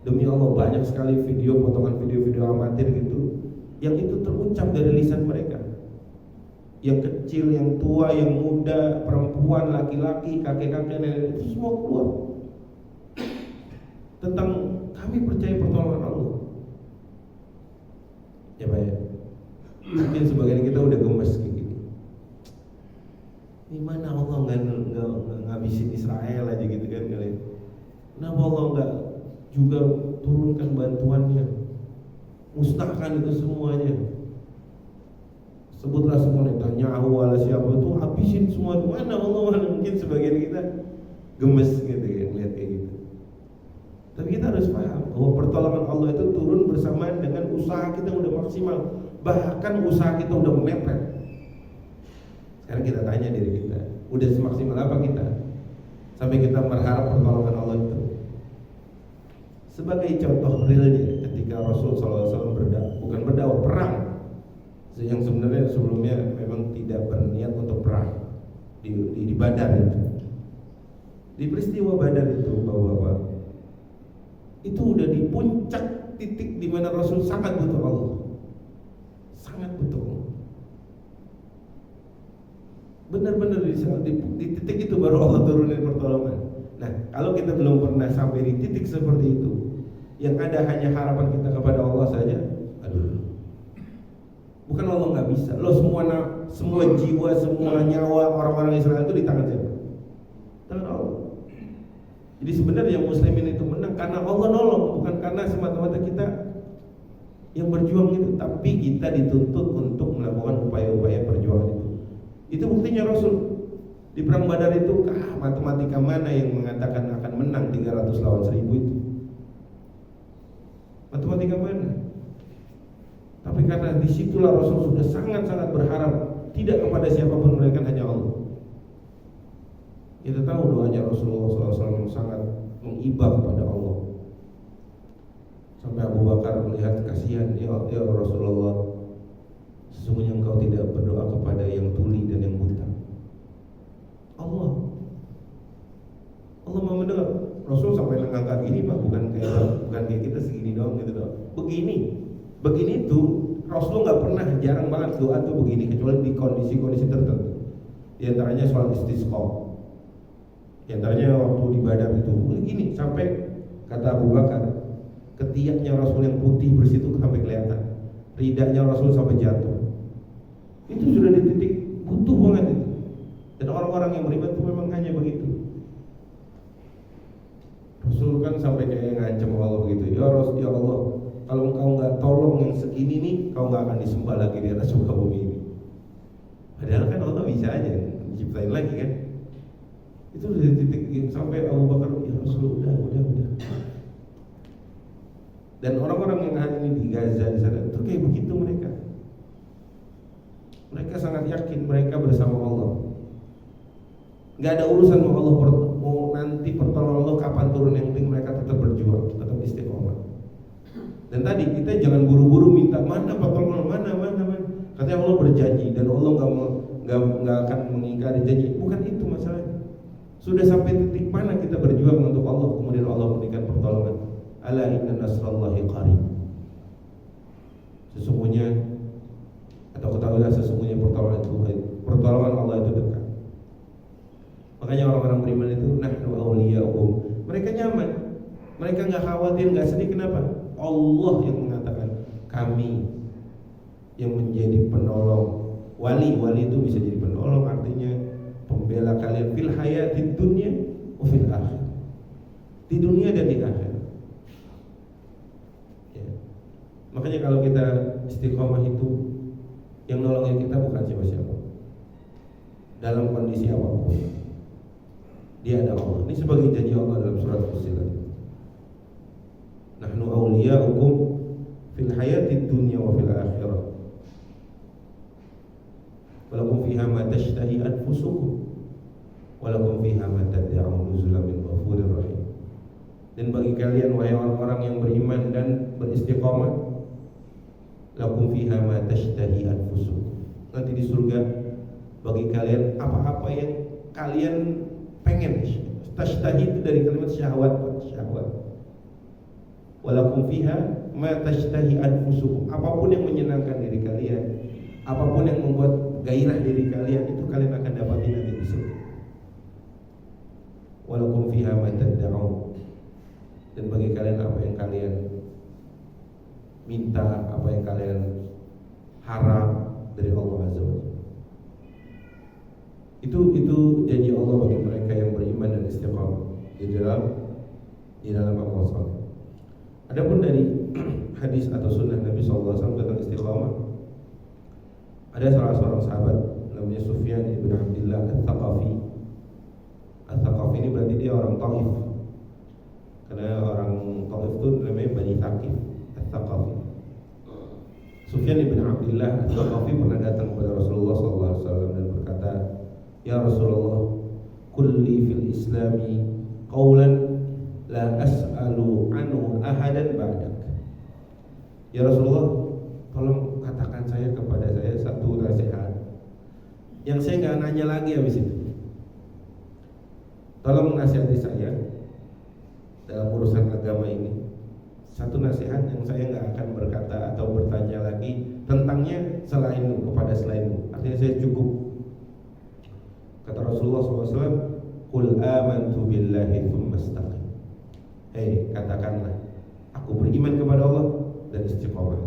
Demi Allah banyak sekali video, potongan video-video amatir gitu, yang itu terucap dari lisan mereka. Yang kecil, yang tua, yang muda, perempuan, laki-laki, kakek-kakek, nenek, itu semua keluar tentang kami percaya pertolongan Allah. Ya Pak ya, mungkin sebagian kita udah gemes kayak gini. Di mana Allah nggak ngabisin Israel aja gitu kan kalian? Kenapa Allah nggak juga turunkan bantuannya, musnahkan itu semuanya? Sebutlah semua Netanyahu wala siapa itu, habisin semua. Di mana Allah? Mungkin sebagian kita gemes gitu kan lihat kayak gitu. Tapi kita harus paham bahwa pertolongan Allah itu turun bersamaan dengan usaha kita udah maksimal, bahkan usaha kita udah mepet. Sekarang kita tanya diri kita, udah semaksimal apa kita sampai kita berharap pertolongan Allah itu? Sebagai contoh realnya, ketika Rasul SAW bukan berdakwah, perang, yang sebenarnya sebelumnya memang tidak berniat untuk perang di Badar itu. Di peristiwa Badar itu bahwa itu udah di puncak titik di mana Rasul sangat butuh Allah, sangat butuh Allah. Benar-benar di titik itu baru Allah turunin pertolongan. Nah, kalau kita belum pernah sampai di titik seperti itu, yang ada hanya harapan kita kepada Allah saja, aduh, bukan Allah nggak bisa. Lo semua jiwa, semua nyawa orang-orang Israel itu di tangan siapa? Tangan Allah. Jadi sebenarnya muslimin itu menang karena Allah nolong, bukan karena semata-mata kita yang berjuang itu, tapi kita dituntut untuk melakukan upaya-upaya perjuangan itu. Itu buktinya Rasul di perang Badar itu, matematika mana yang mengatakan akan menang 300 lawan 1000 itu? Matematika mana? Tapi karena disitulah Rasul sudah sangat-sangat berharap tidak kepada siapapun melainkan hanya Allah. Kita tahu doanya Rasulullah SAW sangat mengibah kepada Allah. Sampai Abu Bakar melihat kasihan, ya Rasulullah, sesungguhnya engkau tidak berdoa kepada yang tuli dan yang buta. Allah mau mendengar. Rasul sampai ngangkat gini Pak, bukan kayak kita segini doang gitu doang. Begini tuh Rasul nggak pernah, jarang banget doa tuh begini kecuali di kondisi-kondisi tertentu. Di antaranya soal istisqa. Di antaranya waktu di Badar itu begini, sampai kata Abu Bakar, ketiaknya Rasul yang putih bersih itu sampai kelihatan, ridanya Rasul sampai jatuh. Itu sudah di titik butuh banget itu. Dan orang-orang yang beriman itu memang hanya begitu. Rasul kan sampai kayak ngancam Allah begitu. Ya Allah, kalau engkau nggak tolong yang segini nih, kau nggak akan disembah lagi di atas muka bumi ini. Padahal kan Allah bisa aja diciptain lagi kan. Itu udah di titik sampai Abu Bakar, ya Rasul udah. Dan orang-orang yang hari ini di Gaza di sana itu kayak begitu mereka. Mereka sangat yakin mereka bersama Allah. Gak ada urusan mau Allah mau nanti pertolongan Allah kapan turun, yang penting mereka tetap berjuang, tetap istiqomah. Dan tadi kita jangan buru-buru minta mana pertolongan mana. Katanya Allah berjanji dan Allah nggak akan mengingkari janji. Bukan itu masalahnya. Sudah sampai titik mana kita berjuang untuk Allah, kemudian Allah memberikan pertolongan. Ala inna nasrallahi qarib. Sesungguhnya, atau ketahuilah sesungguhnya pertolongan Allah itu dekat. Makanya orang-orang beriman itu nahnu awliya'ukum. Mereka nyaman, mereka nggak khawatir, nggak sedih. Kenapa? Allah yang mengatakan kami yang menjadi penolong. Wali itu bisa jadi penolong, artinya pembela kalian fil hayatid dunya wa fil akhir. Di dunia dan di akhir. Ya. Makanya kalau kita istiqomah itu, yang nolongin kita bukan siapa-siapa. Dalam kondisi apapun, Dia ada Allah. Ini sebagai janji Allah dalam surat Fussilat. Nahnu awliya'ukum fil hayatid dunya wa fil akhirah. Walakum fiha ma tashtahi anfusukum walakum fiha ma tad'un nuzulan min ghafurir rahim. Dan bagi kalian wahai orang-orang yang beriman dan beristiqamah, lakum fiha ma tashtahi anfusukum. Nanti di surga bagi kalian apa-apa yang kalian pengen. Tashtahi itu dari kalimat syahwat. Walakum fiha ma tashtahi anfusukum. Apapun yang menyenangkan diri kalian, apapun yang membuat gairah diri kalian, itu kalian akan dapati nanti di surga. Walakum fiha ma tad'un. Dan bagi kalian apa yang kalian minta, apa yang kalian harap dari Allah Azza wa Jalla. Itu janji Allah bagi mereka yang beriman dan istiqamah di dalam amal saleh. Adapun dari hadis atau sunnah Nabi SAW tentang istiqamah, ada salah seorang sahabat namanya Sufyan ibn Abdullah Al-Thaqafi. Al-Thaqafi ini berarti dia orang Taif, karena orang Taif itu namanya Bani Thaqif. Al-Thaqafi. Sufyan ibn Abdullah Al-Thaqafi pernah datang kepada Rasulullah SAW dan berkata, Ya Rasulullah, kulli fil islami qawlan la as'alu anhu ahadan ba'dak. Ya Rasulullah, tolong katakan kepada saya satu nasihat yang saya nggak nanya lagi habis itu. Tolong nasihati saya dalam urusan agama ini. Satu nasihat yang saya nggak akan berkata atau bertanya lagi tentangnya selainmu, kepada selainmu. Artinya saya cukup. Kata Rasulullah SAW, Qul amantu billahi thumma istaqim. Katakanlah, aku beriman kepada Allah dan istiqomah.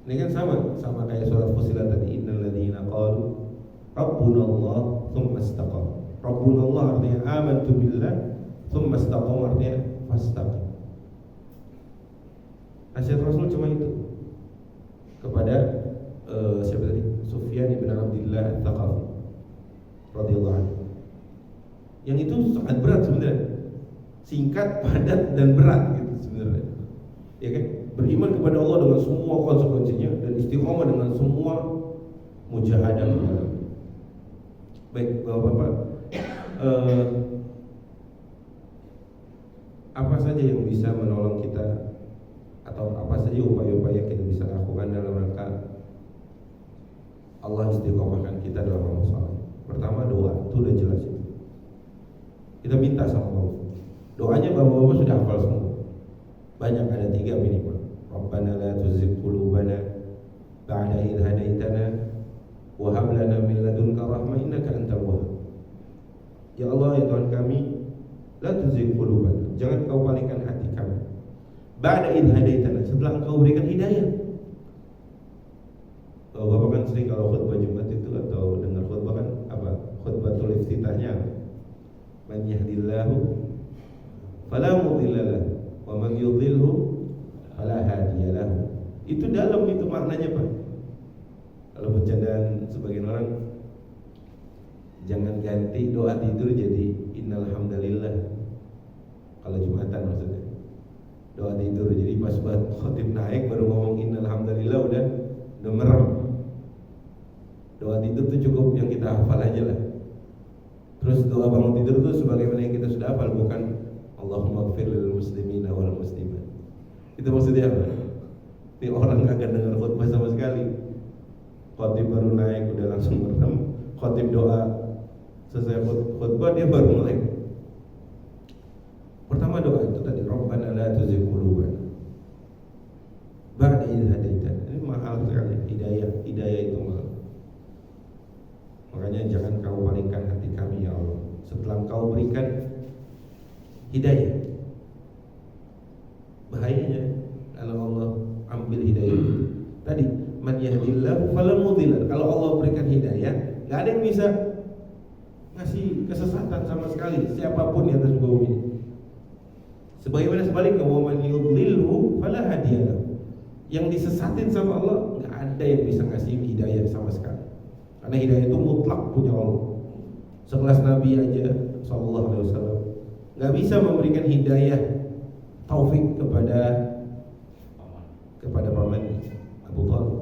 Ini kan sama kayak surat Fussilat tadi, innal ladzina qalu rabbuna Allah thumma istaqam. Rabbuna Allah artinya amantu billah, thumma istaqam artinya fastaqim. Nasihat Rasul cuma itu kepada siapa tadi? Sufyan bin Abdullah Al-Thaqafi radhiyallahu anhu. Yang itu sangat berat sebenarnya. Singkat, padat dan berat gitu sebenarnya. Ya kan? Beriman kepada Allah dengan semua konsekuensinya dan istiqomah dengan semua mujahadah di dalam. Baik Bapak-bapak, apa saja yang bisa menolong kita atau apa saja upaya-upaya yang kita bisa lakukan dalam rangka Allah istiqomahkan kita dalam amal saleh? Pertama, doa. Itu udah jelas itu. Kita minta sama Allah. Doanya bapak-bapak sudah hafal semua. Banyak, ada 3 minimal. Rabbana la tuzigh qulubana ba'da idh hadaitana wa hab lana min ladunka rahmah innaka antal wahhab. Ya Allah, ya Tuhan kami, la tuzigh qulubana, jangan kau palingkan hati kami. Ba'da idh hadaitana, setelah engkau berikan hidayah. Bapak kan sering kalau khutbah Jumat itu atau dengar khutbah kan apa? Khutbatul iftitahnya. Man yahdillahu fala mudilla lahu wa man yudlilhu fala hadiyalahu. Itu dalam itu maknanya, Pak. Kalau bercandaan sebagian orang, jangan ganti doa tidur jadi innal hamdalillah. Kalau Jumatan maksudnya. Doa tidur jadi pas buat khotib naik baru ngomong innal hamdalillah udah merem. Doa tidur itu cukup yang kita hafal aja lah. Terus doa bangun tidur itu sebagaimana yang kita sudah hafal, bukan Allahumma ighfir lil muslimina wal muslimat. Itu maksudnya apa? Ini orang kagak dengar khutbah sama sekali. Khotib baru naik udah langsung merem. Khotib doa selesai khutbah dia baru mulai. Pertama doa itu tadi, Rabbana la tuzigh qulubana ba'da idh hadaitana. Ini mahal sekali hidayah itu mahal. Makanya jangan kau palingkan hati kami ya Allah setelah kau berikan hidayah. Bahayanya kalau Allah ambil hidayah itu tadi, man yahdillahu fala mudilla. Kalau Allah berikan hidayah, enggak ada yang bisa ngasih kesesatan sama sekali siapapun di atas muka bumi. Sebagaimana sebaliknya, wa man yudlilhu fala hadiyalah. Yang disesatin sama Allah enggak ada yang bisa ngasih hidayah sama sekali. Karena hidayah itu mutlak punya Allah. Sekelas Nabi aja sallallahu alaihi wasallam enggak bisa memberikan hidayah taufik kepada pamannya Abu Thalib.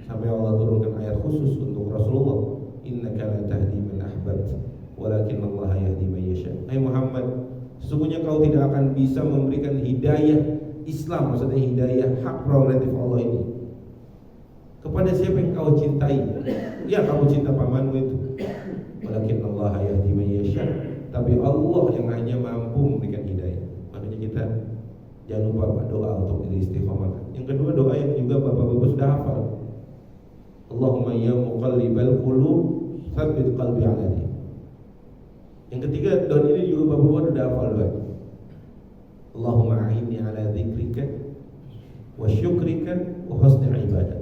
Sampai Allah turunkan ayat khusus untuk Rasulullah, innaka la tahdi man ahbabta walakin Allah yahdi man yasha. Hai Muhammad, sesungguhnya kau tidak akan bisa memberikan hidayah Islam, maksudnya hidayah hak prerogatif Allah ini kepada siapa yang kau cintai. Ya, kamu cinta pamanmu itu, walakin Allah yahdi man yasha, tapi Allah yang hanya mampu memberikan hidayah. Makanya kita jangan lupa Pak, doa untuk istiqomah. Yang kedua, doa yang juga bapak-bapak sudah hafal, Allahumma ya muqallibal qulub tsabbit qalbi ala dinik. Yang ketiga, doa ini juga bapak-bapak sudah hafal doa, Allahumma a'inni ala dzikrika wa syukrika wa husni ibadatik.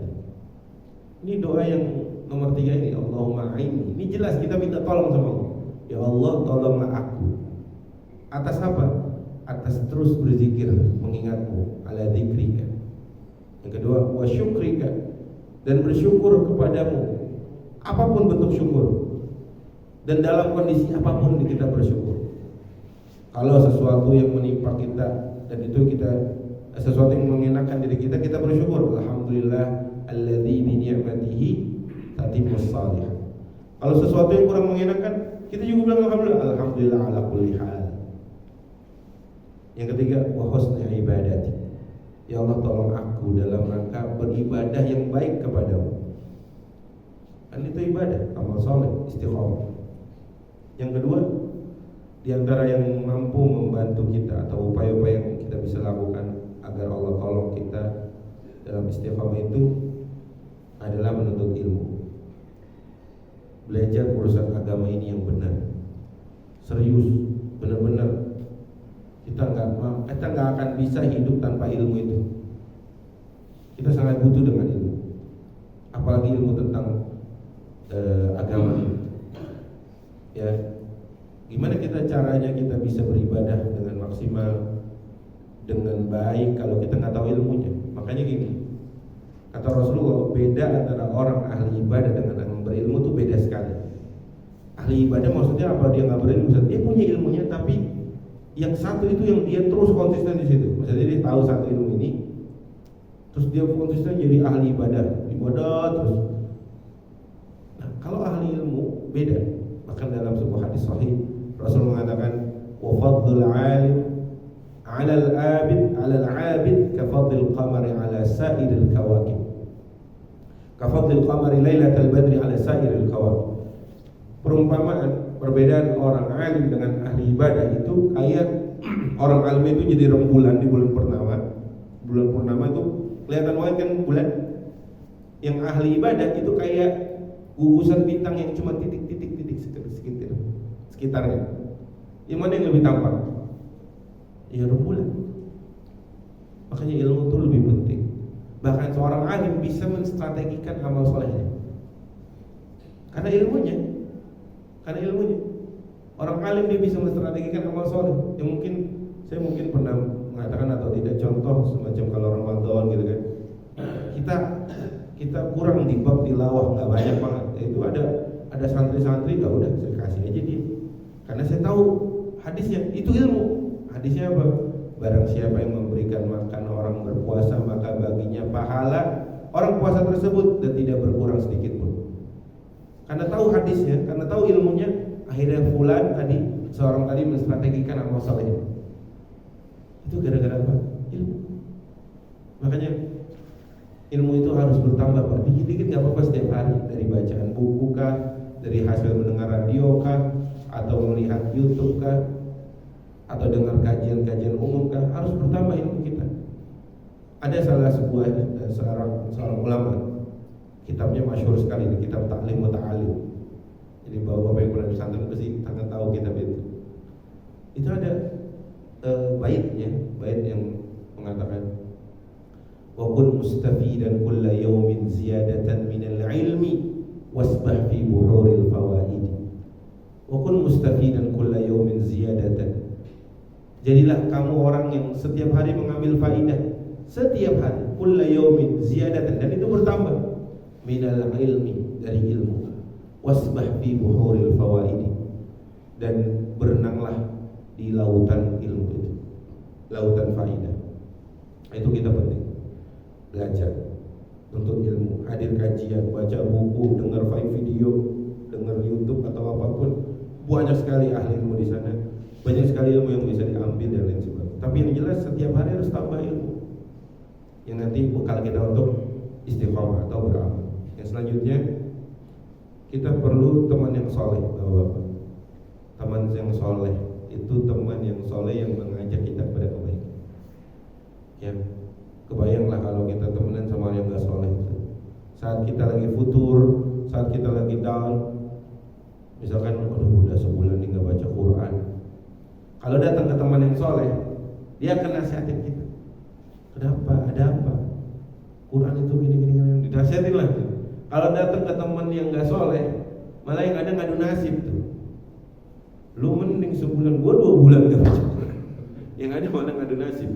Ini doa yang nomor 3 ini, Allahumma a'inni. Ini jelas kita minta tolong sama Allah. Ya Allah, tolonglah aku. Atas apa? Atas terus berzikir, mengingatmu, ala dzikrika. Yang kedua, wa syukrika, dan bersyukur kepadamu, apapun bentuk syukur, dan dalam kondisi apapun kita bersyukur. Kalau sesuatu yang menimpa kita dan itu kita sesuatu yang mengenakan diri kita, kita bersyukur, alhamdulillah alladzi bi ni'matihi tatimmus shalihat. Kalau sesuatu yang kurang mengenakan, kita juga bilang alhamdulillah ala kulli hal. Yang ketiga, wa husni ibadati. Ya Allah, tolong aku dalam rangka beribadah yang baik kepadamu. Kan itu ibadah, amal soleh, istiqomah. Yang kedua, di antara yang mampu membantu kita atau upaya-upaya yang kita bisa lakukan agar Allah tolong kita dalam istiqomah itu adalah menuntut ilmu. Belajar urusan agama ini yang benar, serius, benar-benar. Kita nggak akan bisa hidup tanpa ilmu itu. Kita sangat butuh dengan ilmu, apalagi ilmu tentang agama. Ya, gimana caranya kita bisa beribadah dengan maksimal, dengan baik kalau kita nggak tahu ilmunya? Makanya gini, kata Rasulullah, beda antara orang ahli ibadah dengan yang berilmu itu beda sekali. Ahli ibadah maksudnya apa? Dia nggak berilmu, dia punya ilmunya, tapi yang satu itu yang dia terus konsisten di situ. Maksudnya dia tahu satu ilmu ini, terus dia konsisten jadi ahli ibadah terus Kalau ahli ilmu beda. Bahkan dalam sebuah hadis sahih Rasul mengatakan wa fadlul alim 'ala al-'abid 'ala al-'abid ka fadlil qamari 'ala sa'iril kawakib. Ka fadlil qamari lailatal badri 'ala sa'iril kawakib. Perumpamaan perbedaan orang alim dengan ahli ibadah itu kayak orang alim itu jadi rembulan di bulan purnama. Bulan purnama itu kelihatan banget kan bulan. Yang ahli ibadah itu kayak gugusan bintang yang cuma titik-titik sekitarnya. Yang mana yang lebih tampak? Ya rembulan. Makanya ilmu itu lebih penting. Bahkan seorang alim bisa menstrategikan amal solehnya karena ilmunya. Orang alim dia bisa menstrategikan amal soleh. Yang saya mungkin pernah mengatakan atau tidak, contoh semacam kalau Ramadan gitu kan. Kita kurang di bab tilawah, nggak banyak banget. Itu ada santri-santri, nggak udah saya kasih aja dia. Karena saya tahu hadisnya itu ilmu. Hadisnya apa? Barang siapa yang memberikan makan orang berpuasa maka baginya pahala orang puasa tersebut dan tidak berkurang sedikit pun. Karena tahu hadisnya, karena tahu ilmunya, akhirnya fulan seorang tadi menstrategikan amal salehnya. Itu gara-gara apa? Ilmu. Makanya ilmu itu harus bertambah, Pak. Dikit-dikit nggak apa-apa setiap hari, dari bacaan buku kah, dari hasil mendengar radio kah, atau melihat YouTube kah, atau dengar kajian-kajian umum kah, harus bertambah ilmu kita. Ada seorang ulama, kitabnya masyhur sekali, kitab Ta'lim wa Ta'alim. Jadi bapak-bapak yang pernah pesantren pasti akan tahu kitab itu. Itu ada bait yang mengatakan wa kun mustafidan kulla yawmin ziyadatan minal ilmi wasbah fi buhuril fawaid. Wa kun mustafidan kulla yawmin ziyadatan. Jadilah kamu orang yang setiap hari mengambil faidah, setiap hari, kulla yawmin ziyadatan, dan itu bertambah, minal ilmi, dari ilmu, wasbah fi buhuril fawaid, dan berenanglah di lautan ilmu itu, lautan faidah. Itu kita penting belajar untuk ilmu, hadir kajian, baca buku, dengar video, dengar YouTube atau apapun. Banyak sekali ahli ilmu di sana, banyak sekali ilmu yang bisa diambil dan lain sebagainya. Tapi yang jelas setiap hari harus tambah ilmu yang nanti bekal kita untuk istiqomah atau beramal. Yang selanjutnya, kita perlu teman yang soleh, Bapak-bapak. Teman yang soleh itu teman yang soleh yang mengajak kita pada kebaikan. Ya, kebayanglah kalau kita temenan sama yang gak soleh itu. Saat kita lagi futur, saat kita lagi down, misalkan udah sebulan nih gak baca Quran, kalau datang ke teman yang soleh, dia akan nasihatin kita. Kenapa? Ada apa? Quran itu gini, dinasihatin lah. Kalau datang ke teman yang gak soleh, malah yang ada ngadu nasib tuh. Lu mending sebulan, gua 2 bulan gak baca Quran. Yang ada malah ngadu nasib.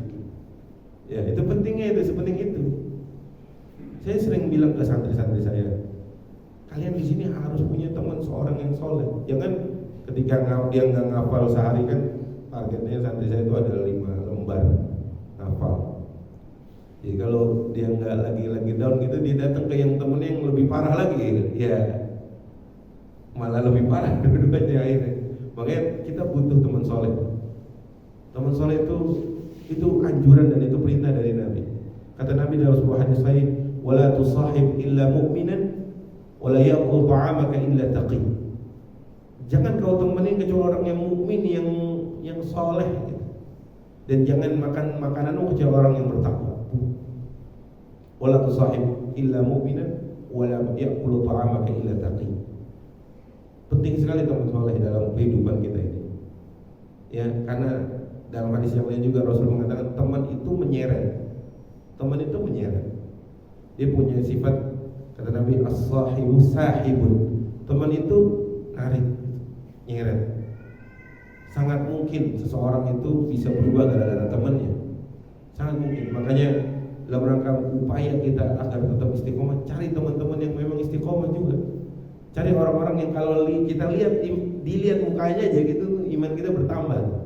Ya, itu pentingnya, itu sepenting itu. Saya sering bilang ke santri-santri saya, kalian di sini harus punya teman seorang yang soleh. Jangan ketika dia nggak ngafal sehari, kan targetnya santri saya itu ada 5 lembar ngafal. Jadi kalau dia nggak lagi down gitu, dia datang ke yang temennya yang lebih parah lagi, ya malah lebih parah dua-duanya akhirnya. Makanya kita butuh teman soleh. Teman soleh itu anjuran dan itu perintah dari Nabi. Kata Nabi dalam sebuah hadis sahih, wala tusahib illa mu'minan wala yaqul ta'amaka illa taqi. Jangan kau temenin kecuali orang yang mukmin, yang soleh gitu. Dan jangan makan makananmu kecuali orang yang bertakwa. Wala tusahib illa mu'minan wala yaqul ta'amaka illa taqi. Penting sekali teman soleh dalam kehidupan kita ini. Ya, karena dalam hadis yang lain juga Rasul mengatakan teman itu menyeret. Teman itu menyeret. Dia punya sifat, kata Nabi, as-sahibu sahibun. Teman itu narik, nyeret. Sangat mungkin seseorang itu bisa berubah gara-gara temannya. Sangat mungkin. Makanya dalam rangka upaya kita agar tetap istiqomah, cari teman-teman yang memang istiqomah juga. Cari orang-orang yang kalau kita dilihat mukanya aja gitu, iman kita bertambah.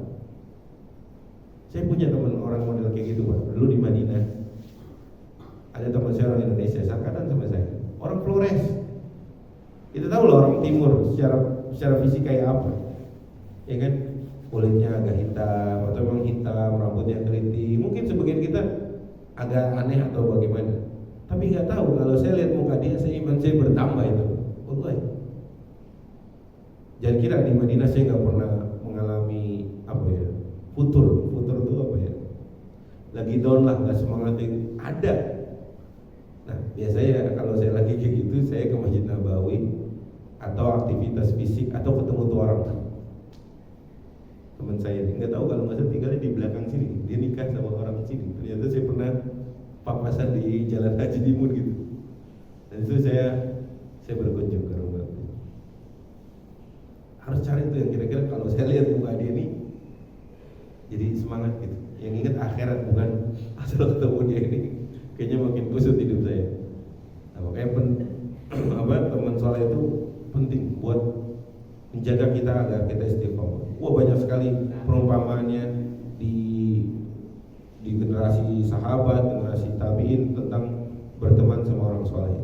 Saya punya teman orang model kayak gitu, Pak. Dulu di Madinah ada teman saya orang Indonesia, sangkatan sama saya, orang Flores. Kita tahu loh orang timur secara fisik kayak apa, ya kan? Kulitnya agak hitam atau memang hitam, rambutnya keriting. Mungkin sebagian kita agak aneh atau bagaimana. Tapi nggak tahu kalau saya lihat muka dia, iman saya bertambah itu. Wallahi. Jangan kira di Madinah saya nggak pernah mengalami apa ya, futur itu apa ya? Lagi down lah, nggak semangat, ada. Nah biasanya kalau saya lagi kayak gitu, saya ke Masjid Nabawi atau aktivitas fisik atau ketemu tuh orang. Teman saya nggak tahu kalau masa tinggalnya di belakang sini, dia nikah sama orang sini. Ternyata saya pernah papasan di Jalan Haji Timur gitu. Dan itu saya berkunjung ke rumah. Harus cari tuh yang kira-kira kalau saya lihat muka dia ini jadi semangat gitu. Yang ingat akhirat, bukan asal ketemu dia ini kayaknya makin kusut hidup saya. Nah, makanya teman soleh itu penting buat menjaga kita agar kita istiqomah. Wah banyak sekali perumpamaannya di generasi sahabat, generasi tabiin tentang berteman sama orang soleh.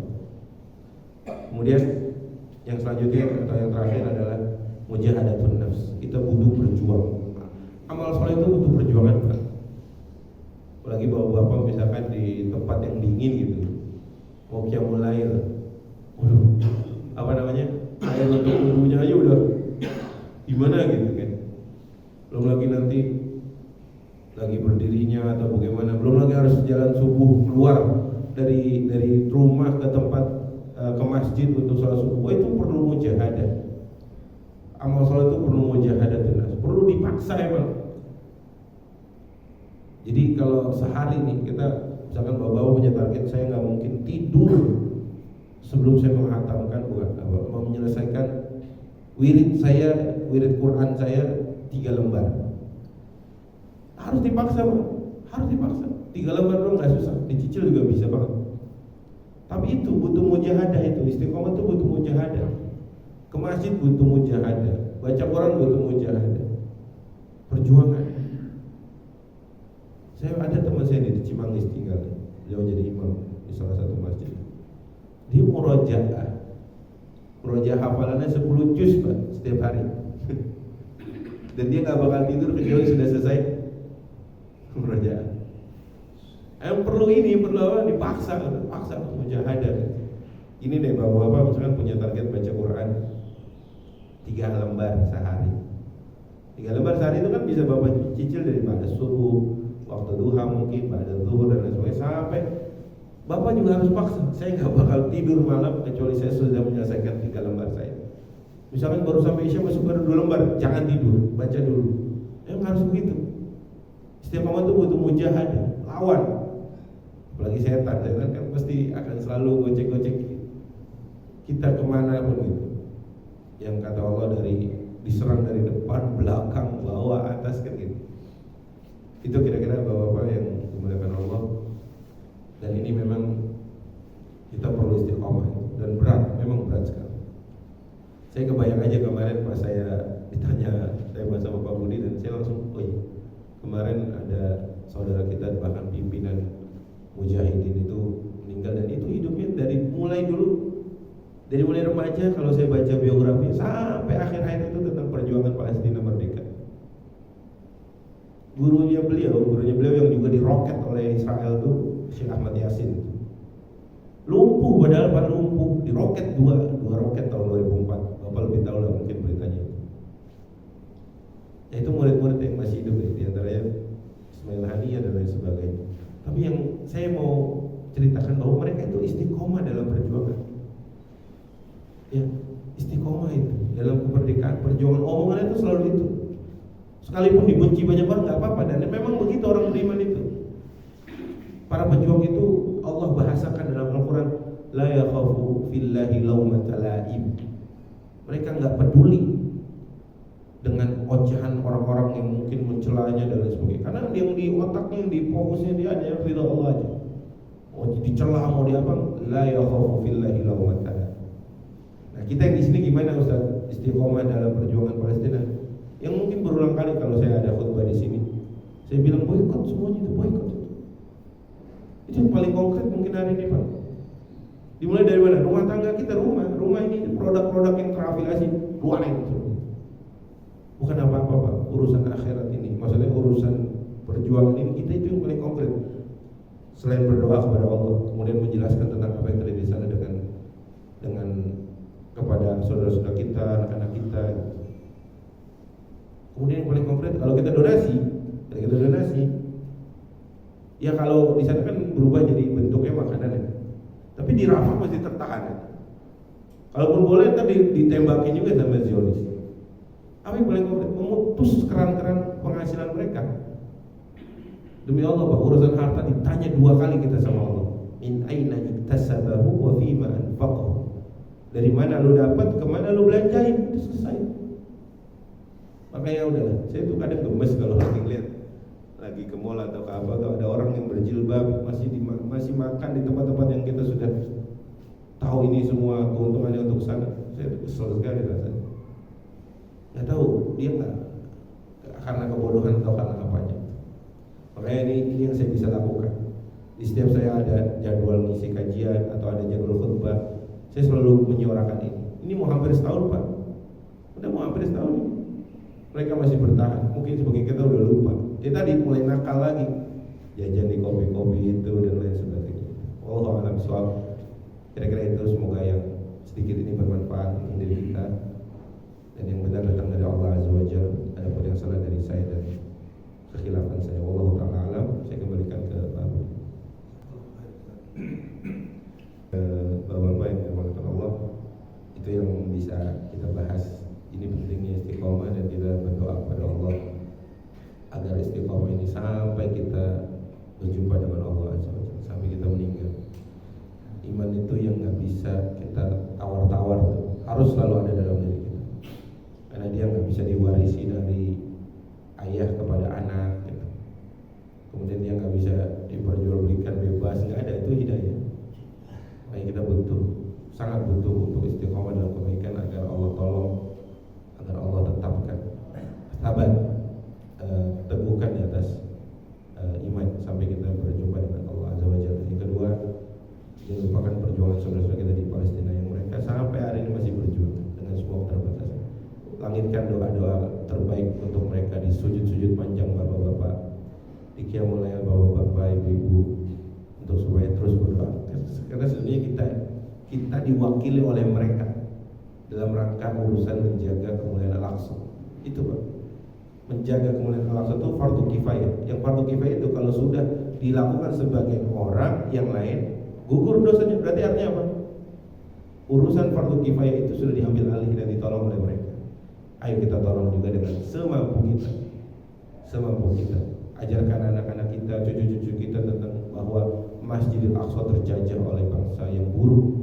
Kemudian yang selanjutnya atau yang terakhir adalah mujahadatun nafs. Kita butuh berjuang. Amal soleh itu butuh perjuangan, Pak. Apalagi bapak-bapak misalkan di tempat yang dingin gitu, mau qiyamul lail, air untuk wudhunya aja udah gimana gitu kan. Belum lagi nanti lagi berdirinya atau bagaimana, belum lagi harus jalan subuh keluar dari rumah ke tempat ke masjid untuk sholat subuh. Wah, itu perlu mujahadah. Amal sholat itu perlu mujahadah tunas, perlu dipaksa emang. Jadi kalau sehari nih kita misalkan bapak-bapak punya target, saya nggak mungkin tidur sebelum saya menghatamkan menyelesaikan wirid Quran saya 3 lembar. Harus dipaksa, Pak. Harus dipaksa. 3 lembar doang nggak susah, dicicil juga bisa banget. Tapi itu butuh mujahadah, itu istiqomah itu butuh mujahadah. Ke masjid butuh mujahadah, baca Quran butuh mujahadah, perjuangan. Saya ada teman saya di Cimanggis tinggal, beliau jadi imam di salah satu masjid. Dia murojaah hafalannya 10 juz, Pak, setiap hari. Dan dia nggak bakal tidur kecuali sudah selesai murojaah. Yang perlu apa? Dipaksa mujahadah. Ini deh bapak-bapak misalkan punya target baca Quran 3 lembar sehari. 3 lembar sehari itu kan bisa bapak cicil dari pada subuh, waktu duha mungkin, pada zuhur dan lain sebagainya, sampai bapak juga harus paksa. Saya nggak bakal tidur malam kecuali saya sudah menyelesaikan 3 lembar saya. Misalkan baru sampai isya masuk baru 2 lembar, jangan tidur, baca dulu. Harus begitu. Setiap momen itu butuh mujahadah, lawan. Apalagi setan kan pasti akan selalu gocek-gocek kita kemana pun gitu. Yang kata Allah diserang dari depan, belakang, bawah, atas kan gitu. Itu kira-kira bapak-bapak yang dimuliakan Allah. Dan ini memang kita perlu istiqomah dan memang berat sekali. Saya kebayang aja kemarin pas saya ditanya sama Pak Budi, dan saya langsung, oh iya, kemarin ada saudara kita bahkan pimpinan mujahidin itu meninggal, dan itu hidupnya dari mulai remaja. Kalau saya baca biografi sampai akhir hayat itu tentang perjuangan Palestina merdeka. Gurunya beliau yang juga diroket oleh Israel tuh Syekh Ahmad Yasin. Lumpuh, padahal Pak lumpuh, diroket dua roket tahun 2004. Bapak lebih tahu lah mungkin beritanya. Ya, itu murid-murid yang masih hidup di antaranya Ismail Haniah dan lain sebagainya. Tapi yang saya mau ceritakan bahwa mereka itu istiqomah dalam perjuangan. Ya, istiqomah itu dalam kemerdekaan, perjuangan omongannya itu selalu itu. Sekalipun dibenci banyak orang nggak apa-apa, dan memang begitu orang beriman itu. Para pejuang itu Allah bahasakan dalam Al-Quran, la yakhafu fillahi laumata laim. Mereka nggak peduli dengan ocehan orang-orang yang mungkin mencelanya dan lain sebagainya. Karena yang di otaknya, yang di fokusnya dia hanya ridha Allah aja. Mau dicela, mau diapa, la yakhafu fillahi laumata laim. Nah, kita yang di sini gimana Ustaz istiqomah dalam perjuangan Palestina? Yang mungkin berulang kali kalau saya ada khutbah di sini, saya bilang boikot semuanya, itu boikot. Itu yang paling konkret mungkin hari ini, Pak. Dimulai dari mana? Rumah tangga kita, rumah ini produk-produk yang terafiliasi keluarin itu. Bukan apa-apa Pak, urusan akhirat ini, maksudnya urusan perjuangan ini kita itu yang paling konkret. Selain berdoa kepada Allah, kemudian menjelaskan tentang apa yang terjadi di sana dengan kepada saudara-saudara kita, anak-anak kita. Kemudian yang paling konkret kalau kita donasi, ya kalau di sana kan berubah jadi bentuknya makanan ya. Tapi di Rafah masih tertahan ya. Kalaupun boleh tadi ditembakin juga sama Zionis. Apa yang paling konkret? Memutus keran-keran penghasilan mereka. Demi Allah Pak, urusan harta ditanya 2 kali kita sama Allah. Min aina iktasabahu wa fima anfaqahu. Dari mana lu dapat, kemana lu belanjain, itu selesai. Makanya udahlah, saya tuh kadang gemes kalau lagi lihat lagi ke mall atau ke apa, kalau ada orang yang berjilbab masih makan di tempat-tempat yang kita sudah tahu ini semua keuntungannya untuk sana. Saya kesel sekali rasanya. Nggak tahu dia nggak karena kebodohan atau karena apanya. Makanya ini yang saya bisa lakukan. Di setiap saya ada jadwal ngisi kajian atau ada jadwal khutbah, saya selalu menyuarakan ini. Ini mau hampir setahun Pak. Udah mau hampir setahun ini. Mereka masih bertahan. Mungkin sebagian kita udah lupa. Dia tadi mulai nakal lagi, jajan di kopi-kopi itu dan lain sebagainya. Wallahu a'lam bishawab. Kira-kira itu, semoga yang sedikit ini bermanfaat untuk diri kita dan yang benar datang dari Allah Azza wa Jalla. Adapun yang salah dari saya dan kekhilafan saya, wallahu ta'ala alam. Saya kembalikan ke Bapak. Bapak-bapak yang dirahmati Allah, itu yang bisa kita bahas. Ini pentingnya istiqomah dan kita berdoa kepada Allah agar istiqomah ini sampai kita berjumpa dengan Allah Azza wa Jalla, sampai kita meninggal. Iman itu yang nggak bisa kita tawar-tawar, harus selalu ada dalam diri kita. Karena dia nggak bisa diwarisi dari ayah kepada anak, gitu. Kemudian dia nggak bisa diperjualbelikan bebas, nggak ada, itu hidayah. Makanya kita sangat butuh untuk istiqomah dalam kebaikan agar Allah tolong, agar Allah tetapkan sabar, teguhkan di atas iman sampai kita berjumpa dengan Allah Azza wa Jalla. Yang kedua, jangan lupakan perjuangan saudara-saudara kita di Palestina yang mereka sampai hari ini masih berjuang dengan semua keterbatasan. Langitkan doa-doa terbaik untuk mereka di sujud-sujud panjang bapak-bapak, di qiyamul lail bapak-bapak, ibu-ibu, untuk supaya terus berdoa. Karena sebenarnya kita diwakili oleh mereka dalam rangka urusan menjaga kemuliaan Al-Aqsa. Itu Pak, menjaga kemuliaan Al-Aqsa itu fardu kifayah. Yang fardu kifayah itu kalau sudah dilakukan sebagian orang, yang lain gugur dosanya. Berarti artinya apa? Urusan fardu kifayah itu sudah diambil alih dan ditolong oleh mereka. Ayo kita tolong juga dengan semampu kita. Ajarkan anak-anak kita, cucu-cucu kita tentang bahwa Masjidil Aqsa terjajah oleh bangsa yang buruk,